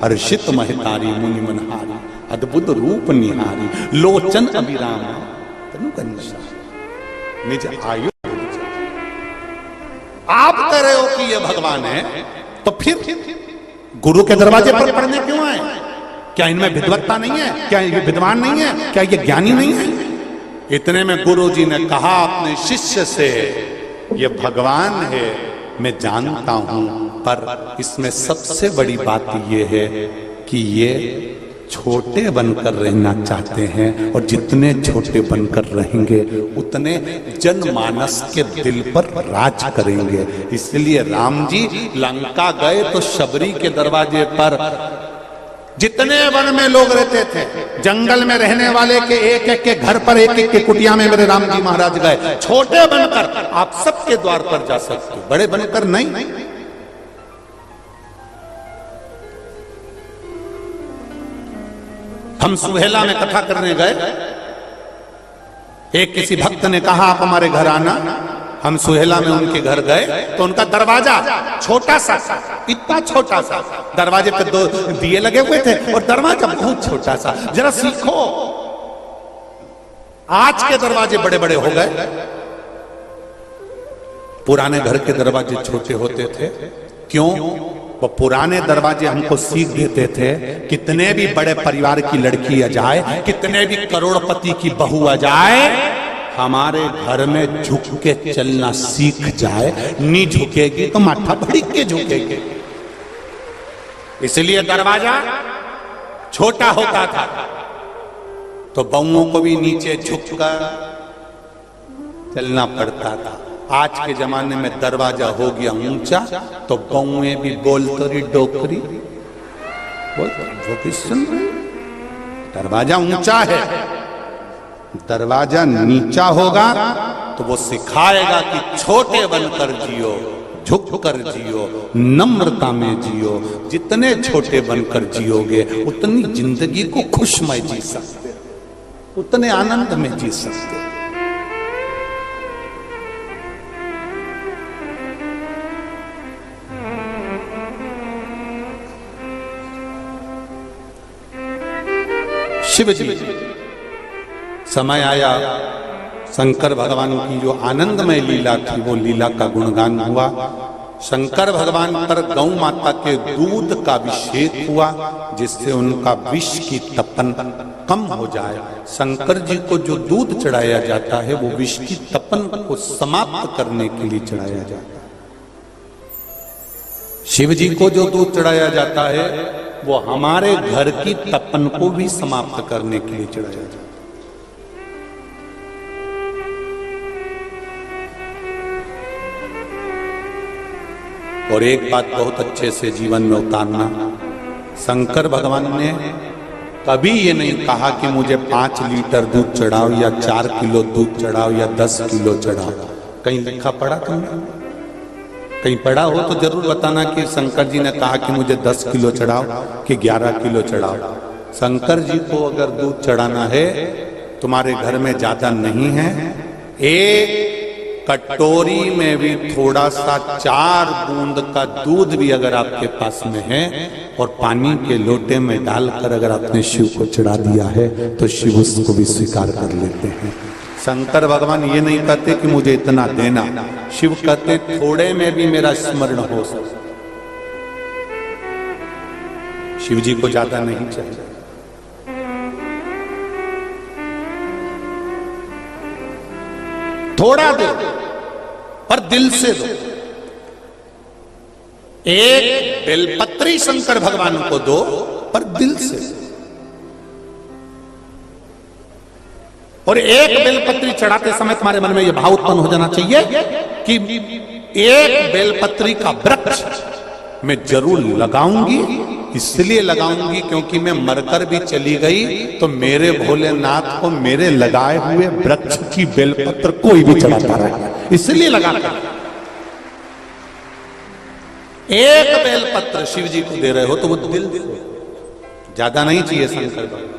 हर्षित महतारी मुनि मनहारी, अद्भुत रूप निहारी, लोचन अभिराम तनु कंसा निज आयु। आप कह रहे हो कि ये भगवान है, तो फिर गुरु के दरवाजे पर पढ़ने क्यों आए? क्या इनमें विद्वत्ता नहीं है? क्या ये विद्वान नहीं है? क्या ये ज्ञानी नहीं है? इतने में गुरु जी ने कहा अपने शिष्य से, ये भगवान है मैं जानता हूं, पर इसमें सबसे बड़ी बात यह है कि ये छोटे बनकर रहना चाहते हैं और जितने छोटे बनकर रहेंगे उतने जनमानस के दिल पर राज करेंगे। इसलिए राम जी लंका गए तो शबरी के दरवाजे पर जितने वन में लोग रहते थे, जंगल में रहने वाले के एक एक के घर पर, एक एक के कुटिया में मेरे राम जी महाराज गए। छोटे बनकर आप सबके द्वार पर जा सकते, बड़े बनकर नहीं। हम सुहेला में कथा करने गए, एक किसी भक्त ने कहा आप हमारे घर आना, हम सुहेला में उनके घर गए तो उनका दरवाजा छोटा सा, इतना छोटा सा, दरवाजे पे 2 दिए लगे हुए थे और दरवाजा बहुत छोटा सा। जरा सीखो, आज के दरवाजे बड़े बड़े हो गए, पुराने घर के दरवाजे छोटे होते थे। क्यों? वो पुराने दरवाजे हमको सीख देते थे, कितने भी बड़े परिवार की लड़की आ जाए, कितने भी करोड़पति की बहू आ जाए, हमारे घर में झुक के चलना सीख जाए। नहीं झुकेगी तो माथा भड़क के झुकेगी। इसलिए दरवाजा छोटा होता था तो बहुओं को भी नीचे झुककर चलना पड़ता था। आज के जमाने में दरवाजा हो गया ऊंचा तो बहुएं भी बोल तो रही डोकरी बोल, वो भी सुन रही। दरवाजा ऊंचा है, दरवाजा नीचा होगा तो वो सिखाएगा कि छोटे बनकर जियो, झुक कर जियो, नम्रता में जियो। जितने छोटे बनकर जियोगे उतनी जिंदगी को खुशमय जी सकते, उतने आनंद में जी सकते। शिव जी समय आया, शंकर भगवान की जो आनंदमय लीला थी वो लीला का गुणगान हुआ। शंकर भगवान पर गौ माता के दूध का अभिषेक हुआ जिससे उनका विष की तपन कम हो जाए। शंकर जी को जो दूध चढ़ाया जाता है वो विष की तपन को समाप्त करने के लिए चढ़ाया जाता है। शिव जी को जो दूध चढ़ाया जाता है वो हमारे घर की तपन को भी समाप्त करने के लिए चढ़ाया जाता है। और एक बात बहुत अच्छे से जीवन में उतारना, शंकर भगवान ने कभी ये नहीं कहा कि मुझे 5 लीटर दूध चढ़ाओ या 4 किलो दूध चढ़ाओ या 10 किलो चढ़ाओ। कहीं लिखा पढ़ा तुमने? कहीं पढ़ा हो तो जरूर बताना कि शंकर जी ने कहा कि मुझे 10 किलो चढ़ाओ कि 11 किलो चढ़ाओ। शंकर जी को अगर दूध चढ़ाना है, तुम्हारे घर में ज्यादा नहीं है, एक कटोरी में भी थोड़ा सा 4 बूंद का दूध भी अगर आपके पास में है और पानी के लोटे में डालकर अगर आपने शिव को चढ़ा दिया है तो शिव उसको भी स्वीकार कर लेते हैं। शंकर भगवान ये नहीं कहते कि मुझे इतना देना, शिव कहते थोड़े में भी मेरा स्मरण हो सके। शिव जी को ज्यादा नहीं चाहिए। थोड़ा दो पर दिल से दो। एक बेलपत्री शंकर भगवान को दो पर दिल से। और एक बेलपत्री चढ़ाते समय तुम्हारे मन में यह भाव उत्पन्न हो जाना चाहिए कि एक बेलपत्री का वृक्ष मैं जरूर लगाऊंगी। इसलिए लगाऊंगी क्योंकि मैं मरकर भी चली गई तो मेरे भोलेनाथ को मेरे लगाए हुए वृक्ष की बेलपत्र कोई भी चढ़ाता रहेगा, इसलिए लगाता। एक बेलपत्र शिव जी को दे रहे हो तो वो दिल ज्यादा नहीं चाहिए। शंकर भगवान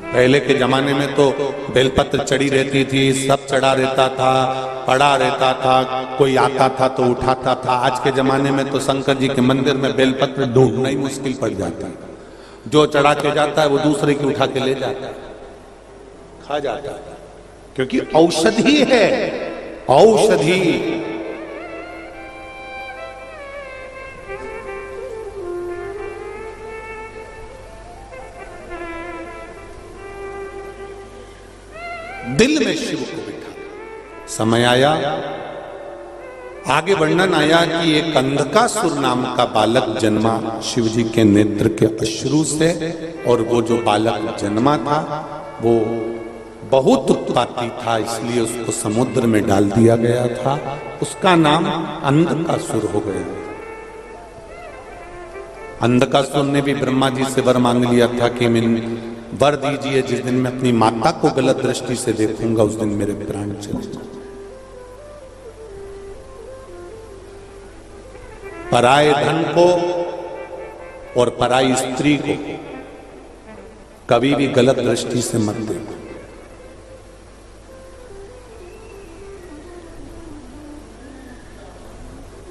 पहले के जमाने में तो बेलपत्र चढ़ी रहती थी, सब चढ़ा रहता था, पड़ा रहता था, कोई आता था तो उठाता था। आज के जमाने में तो शंकर जी के मंदिर में बेलपत्र ढूंढना ही मुश्किल पड़ जाता है। जो चढ़ा के जाता है वो दूसरे की उठा के ले जाता है, खा जाता है, क्योंकि औषधि है, औषधि। दिल में शिव को बिठा। समय आया, आगे वर्णन आया कि एक अंधकासुर नाम का बालक जन्मा शिव जी के नेत्र के अश्रु से। और वो जो बालक जन्मा था वो बहुत उत्पाती था, इसलिए उसको समुद्र में डाल दिया गया था। उसका नाम अंधकासुर हो गया। अंधकासुर ने भी ब्रह्मा जी से वर मांग लिया था कि मैं वर दीजिए, जिस दिन मैं अपनी माता को गलत दृष्टि से देखूंगा उस दिन मेरे प्राण चले जाए। पराये धन को और पराई स्त्री को कभी भी गलत दृष्टि से मत देखो।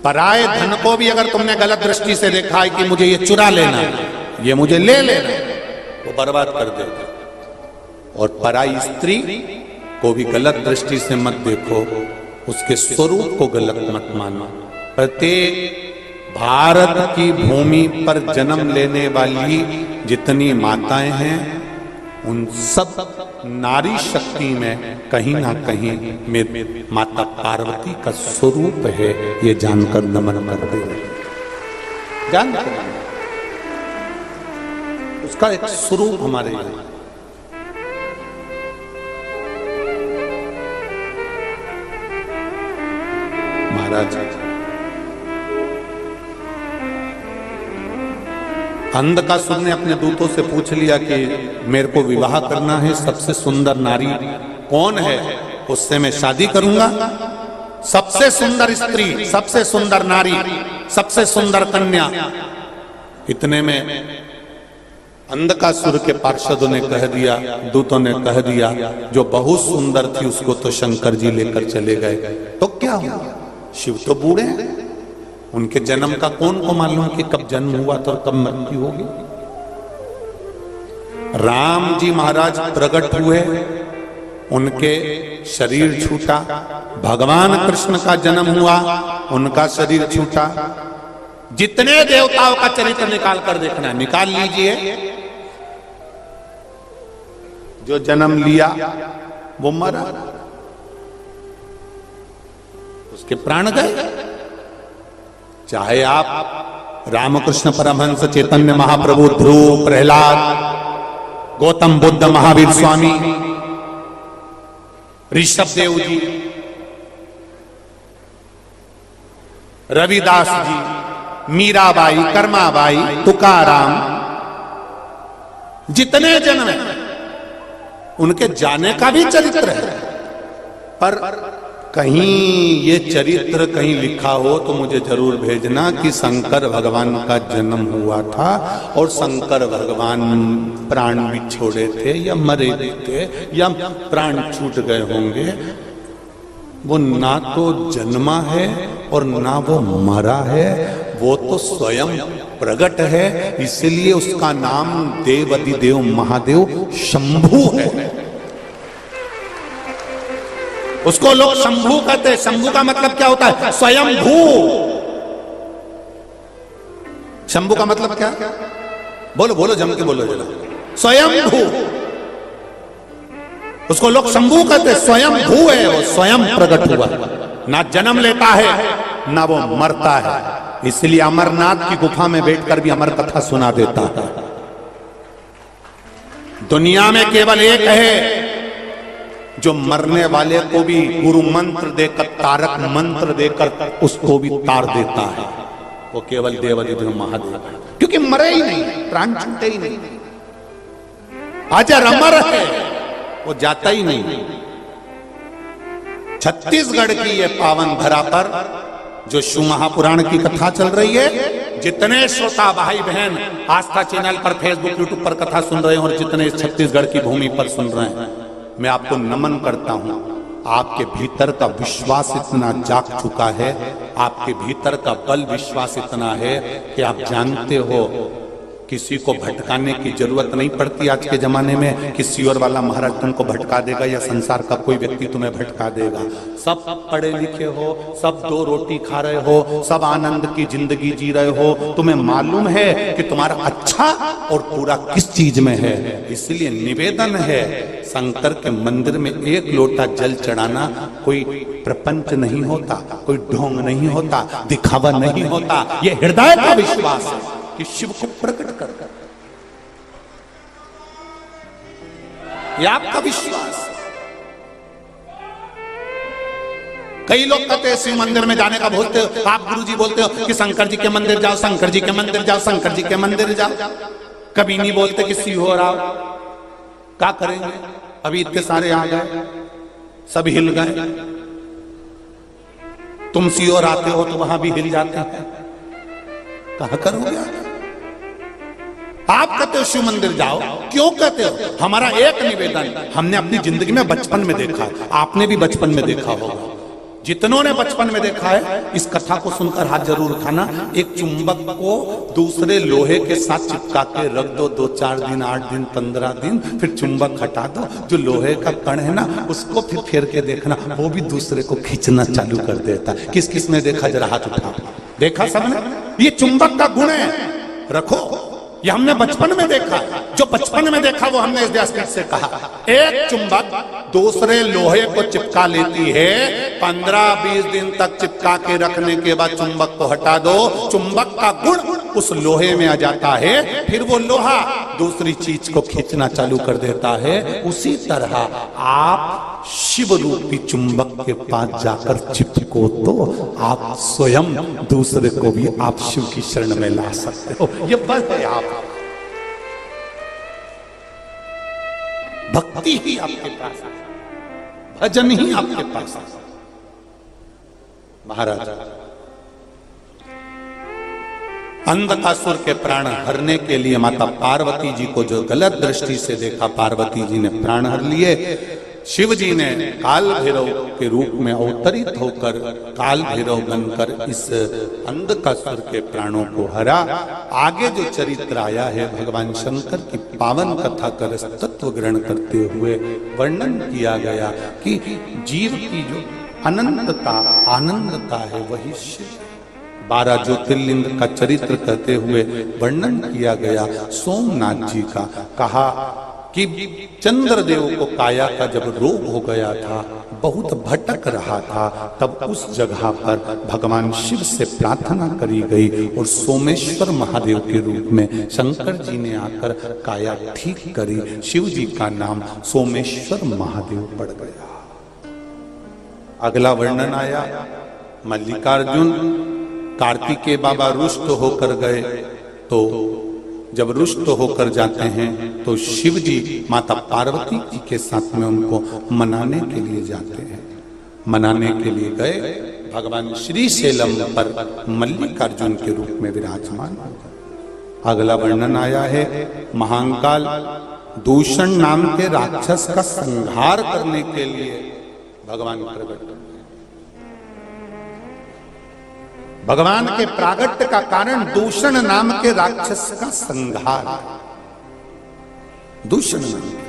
पराये धन को भी अगर तुमने गलत दृष्टि से देखा है कि मुझे ये चुरा लेना है, ये मुझे ले लेना है, वो बर्बाद कर देगा। और पराई स्त्री को भी गलत दृष्टि से मत देखो, उसके स्वरूप को गलत मत मानो। प्रत्येक भारत की भूमि पर जन्म लेने वाली जितनी माताएं हैं, उन सब नारी शक्ति में कहीं ना कहीं में माता पार्वती का स्वरूप है, ये जानकर नमन करते हैं। जानकर उसका एक स्वरूप हमारे यहाँ। महाराज अंधकासुर ने अपने दूतों से पूछ लिया कि मेरे को विवाह करना है, सबसे सुंदर नारी कौन है, उससे मैं शादी करूंगा। सबसे सुंदर स्त्री, सबसे सुंदर नारी, सबसे सुंदर कन्या। इतने में अंधकासुर के पार्षदों ने कह दिया, दूतों ने कह दिया, जो बहुत सुंदर थी उसको तो शंकर जी लेकर चले गए। तो क्या हुआ? शिव तो बूढ़े हैं, उनके जन्म का कौन को मालूम कि कब जन्म हुआ तो कब मृत्यु होगी। राम जी महाराज प्रकट हुए, उनके शरीर छूटा। भगवान कृष्ण का जन्म हुआ, उनका शरीर छूटा। जितने देवताओं का चरित्र निकाल कर देखना, निकाल लीजिए। जो जन्म लिया वो मरा, उसके प्राण गए। चाहे आप रामकृष्ण परमहंस, चैतन्य महाप्रभु, ध्रुव, प्रहलाद, गौतम बुद्ध, महावीर स्वामी, ऋषभ देव जी, रविदास जी, मीराबाई, कर्माबाई, तुकाराम, जितने जन्म हैं उनके जाने का भी चरित्र है। पर कहीं ये चरित्र कहीं लिखा हो तो मुझे जरूर भेजना कि शंकर भगवान का जन्म हुआ था और शंकर भगवान प्राण भी छोड़े थे या मरे थे या प्राण छूट गए होंगे। वो ना तो जन्मा है और ना वो मरा है, वो तो स्वयं प्रकट है। इसलिए उसका नाम देवाधिदेव महादेव शंभू है। उसको लोग शंभू कहते हैं। शंभू का मतलब क्या होता है? स्वयं भू। शंभू का मतलब क्या? बोलो बोलो, जम के बोलो जरा। स्वयं भू। उसको लोग शंभू कहते हैं। स्वयं भू है, वो स्वयं प्रकट हुआ, ना जन्म लेता है ना वो मरता है। इसलिए अमरनाथ की गुफा में बैठकर भी अमर कथा सुना देता है। दुनिया में केवल एक है जो मरने वाले को भी गुरु मंत्र देकर, तारक मंत्र देकर उसको भी तार देता है। वो केवल देवाधिदेव महादेव, क्योंकि मरे ही नहीं, प्राण छूटे ही नहीं, अजर अमर है, वो जाता ही नहीं। छत्तीसगढ़ की ये पावन धरा पर जो शिव महापुराण की कथा चल रही है, जितने श्रोता भाई बहन आस्था चैनल पर, फेसबुक, यूट्यूब पर कथा सुन रहे हैं और जितने छत्तीसगढ़ की भूमि पर सुन रहे हैं, मैं आपको नमन करता हूं। आपके भीतर का विश्वास इतना जाग चुका है, आपके भीतर का बल विश्वास इतना है कि आप जानते हो किसी को भटकाने की जरूरत नहीं पड़ती। आज के जमाने में किसी और वाला महाराज तुमको भटका देगा या संसार का कोई व्यक्ति तुम्हें भटका देगा। सब पढ़े लिखे हो, सब दो रोटी खा रहे हो, सब आनंद की जिंदगी जी रहे हो, तुम्हें मालूम है कि तुम्हारा अच्छा और पूरा किस चीज में है। इसलिए निवेदन है, शंकर के मंदिर में एक लोटा जल चढ़ाना कोई प्रपंच नहीं होता, कोई ढोंग नहीं होता, दिखावा नहीं होता। ये हृदय का विश्वास है कि शिव को प्रकट कर, ये आपका विश्वास। कई लोग कहते हैं शिव मंदिर में जाने का बोलते हो, आप गुरुजी बोलते हो कि शंकर जी के मंदिर जाओ, शंकर जी के मंदिर जाओ, शंकर जी के मंदिर जाओ। कभी नहीं बोलते कि शिव हो रहा। क्या करेंगे? अभी इतने सारे आ गए, सब हिल गए। तुम सियोर आते हो तो वहां भी हिल जाते हैं। कहा करोगे? आप कहते हो शिव मंदिर जाओ, क्यों कहते हो? हमारा एक निवेदन, हमने अपनी जिंदगी में बचपन में देखा, आपने भी बचपन में देखा होगा जितनों ने बचपन में देखा है इस कथा को सुनकर हाथ जरूर उठाना। एक चुंबक को दूसरे लोहे के साथ चिपका के रख दो 2-4 दिन, 8 दिन, 15 दिन, फिर चुंबक हटा दो, जो लोहे का कण है ना उसको फिर फेर के देखना, वो भी दूसरे को खींचना चालू कर देता है। किस किस ने देखा, जरा हाथ उठा। देखा सबने? ये चुंबक का गुण है, रखो। ये हमने बचपन में देखा, जो बचपन में देखा वो हमने इस व्यासपीठ से कहा। एक चुंबक दूसरे लोहे को चिपका लेती है, 15-20 दिन तक चिपका के रखने के बाद चुंबक को हटा दो, चुंबक का गुण उस लोहे में आ जाता है, फिर वो लोहा दूसरी चीज को खींचना चालू कर देता है। उसी तरह आप शिव रूपी चुंबक के पास जाकर चिपको तो आप स्वयं दूसरे को भी आप शिव की शरण में ला सकते हो। ये बल है आप, भक्ति ही आपके पास है, भजन ही आपके पास है। महाराज अंधकासुर के प्राण हरने के लिए माता पार्वती जी को जो गलत दृष्टि से देखा, पार्वती जी ने प्राण हर लिए। शिव जी ने काल भैरव के रूप में अवतरित होकर काल भैरव बनकर इस अंधकासुर के प्राणों को हरा। आगे जो चरित्र आया है भगवान शंकर की पावन कथा कर तत्व ग्रहण करते हुए वर्णन किया गया कि जीव की जो अनंतता आनंदता है वही शिव। 12 ज्योतिर्लिंग का चरित्र करते हुए वर्णन किया गया सोमनाथ जी का। कहा कि चंद्रदेव को काया का जब रोग हो गया था, बहुत भटक रहा था, तब उस जगह पर भगवान शिव से प्रार्थना करी गई और सोमेश्वर महादेव के रूप में शंकर जी ने आकर काया ठीक करी। शिव जी का नाम सोमेश्वर महादेव पड़ गया। अगला वर्णन आया मल्लिकार्जुन कार्तिकेय बाबा रुष्ट होकर गए, तो जब रुष्ट होकर जाते हैं तो शिव जी माता पार्वती जी के साथ में उनको मनाने के लिए जाते हैं। मनाने के लिए गए, भगवान श्री शैलम पर मल्लिकार्जुन के रूप में विराजमान हो गए। अगला वर्णन आया है महाकाल दूषण नाम के राक्षस का संहार करने के लिए भगवान प्रकट। भगवान के प्रागट्य का कारण दूषण नाम के राक्षस का संहार। दूषण नाम के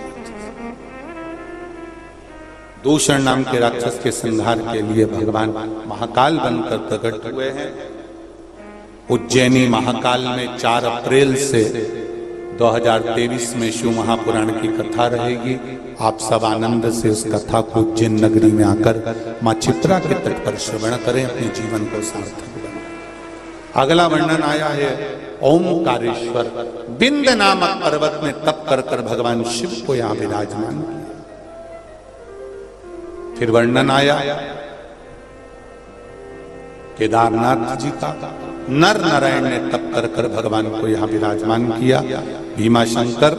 दूषण नाम के राक्षस के संहार के लिए भगवान महाकाल बनकर प्रकट हुए हैं। उज्जैनी महाकाल में 4 अप्रैल से 2023 में शिव महापुराण की कथा रहेगी। आप सब आनंद से उस कथा को उज्जैन नगरी में आकर मां चित्रा के तट पर श्रवण करें, अपने जीवन को सार्थक बनाएं। अगला वर्णन आया है ओमकारेश्वर बिंद नामक पर्वत में तप कर कर भगवान शिव को यहां विराजमान किया। फिर वर्णन आया केदारनाथ जी का, नर नारायण ने तप कर कर भगवान को यहां विराजमान किया। भीमाशंकर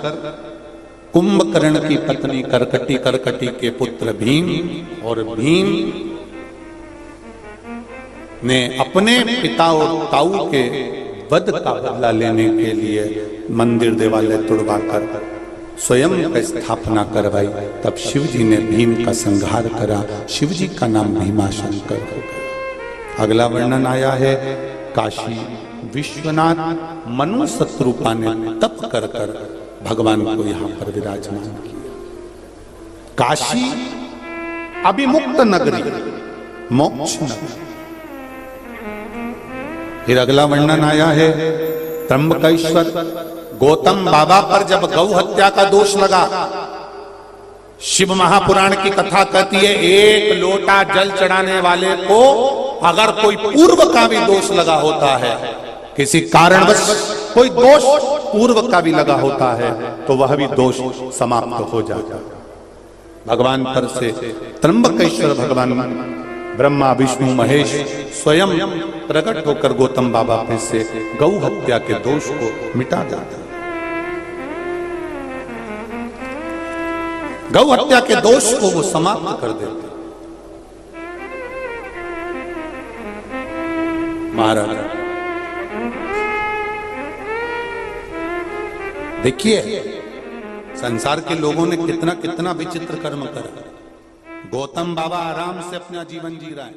कुंभकर्ण की पत्नी करकटी के पुत्र भीम, और भीम ने अपने पिता और ताऊ के वध का बदला लेने के लिए मंदिर देवालय तुड़वाकर स्वयं का स्थापना करवाई। तब शिव जी ने भीम का संहार करा। शिव जी का नाम भीमाशंकर हो गया। अगला वर्णन आया है काशी विश्वनाथ मनु शत्रुपा ने तप कर कर भगवान को यहां पर विराजमान किया। काशी अभिमुक्त नगरी, मोक्ष नगरी। फिर अगला वर्णन आया है त्र्यंबकेश्वर गौतम बाबा पर जब गौ हत्या का दोष लगा, शिव महापुराण की कथा कहती है एक लोटा जल चढ़ाने वाले को अगर कोई पूर्व का भी दोष लगा होता है, किसी कारणवश कोई दोष पूर्व का भी लगा होता है, तो वह भी दोष समाप्त हो जाता है। भगवान पर से त्र्यंबकेश्वर भगवान ब्रह्मा विष्णु महेश स्वयं प्रकट होकर गौतम बाबा पे से गौ हत्या के दोष को मिटा देते। गौ हत्या के दोष को वो समाप्त कर देते। महाराज देखिए संसार के लोगों ने कितना कितना विचित्र कर्म करा। गौतम बाबा आराम से अपना जीवन जी रहा है,